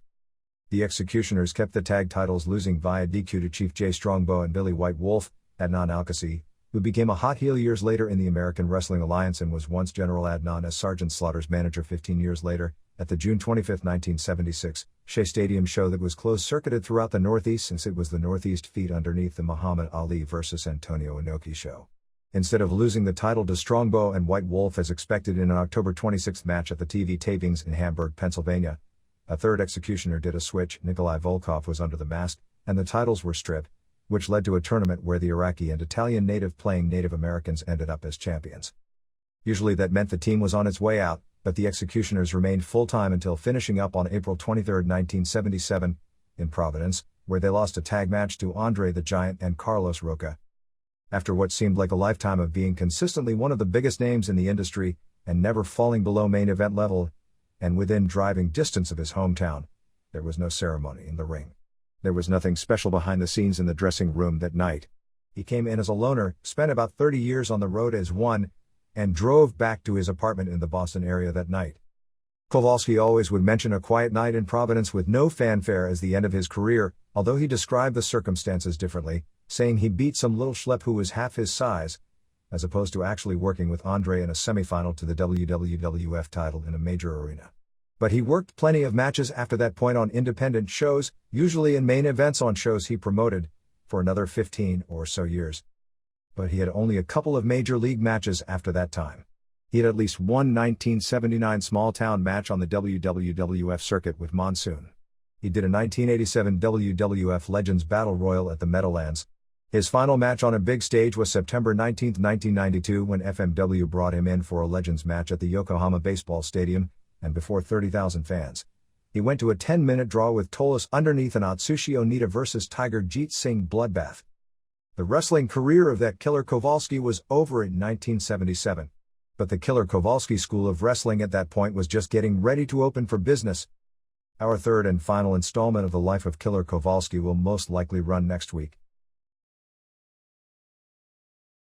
The Executioners kept the tag titles, losing via DQ to Chief Jay Strongbow and Billy White Wolf, Adnan Al-Qasi, who became a hot heel years later in the American Wrestling Alliance and was once General Adnan as Sergeant Slaughter's manager 15 years later, at the June 25, 1976, Shea Stadium show that was closed-circuited throughout the Northeast since it was the Northeast feed underneath the Muhammad Ali vs. Antonio Inoki show. Instead of losing the title to Strongbow and White Wolf as expected in an October 26 match at the TV tapings in Hamburg, Pennsylvania, a third Executioner did a switch. Nikolai Volkov was under the mask, and the titles were stripped, which led to a tournament where the Iraqi and Italian native-playing Native Americans ended up as champions. Usually that meant the team was on its way out, but the Executioners remained full-time until finishing up on April 23, 1977, in Providence, where they lost a tag match to Andre the Giant and Carlos Rocca. After what seemed like a lifetime of being consistently one of the biggest names in the industry, and never falling below main event level, and within driving distance of his hometown, there was no ceremony in the ring. There was nothing special behind the scenes in the dressing room that night. He came in as a loner, spent about 30 years on the road as one, and drove back to his apartment in the Boston area that night. Kowalski always would mention a quiet night in Providence with no fanfare as the end of his career, although he described the circumstances differently, saying he beat some little schlep who was half his size, as opposed to actually working with Andre in a semifinal to the WWF title in a major arena. But he worked plenty of matches after that point on independent shows, usually in main events on shows he promoted, for another 15 or so years. But he had only a couple of major league matches after that time. He had at least one 1979 small-town match on the WWF circuit with Monsoon. He did a 1987 WWF Legends Battle Royal at the Meadowlands. His final match on a big stage was September 19, 1992, when FMW brought him in for a Legends match at the Yokohama Baseball Stadium, and before 30,000 fans. He went to a 10-minute draw with Tolis underneath an Atsushi Onita vs. Tiger Jeet Singh bloodbath. The wrestling career of that killer Kowalski was over in 1977. But the killer Kowalski school of wrestling at that point was just getting ready to open for business. Our third and final installment of the life of Killer Kowalski will most likely run next week.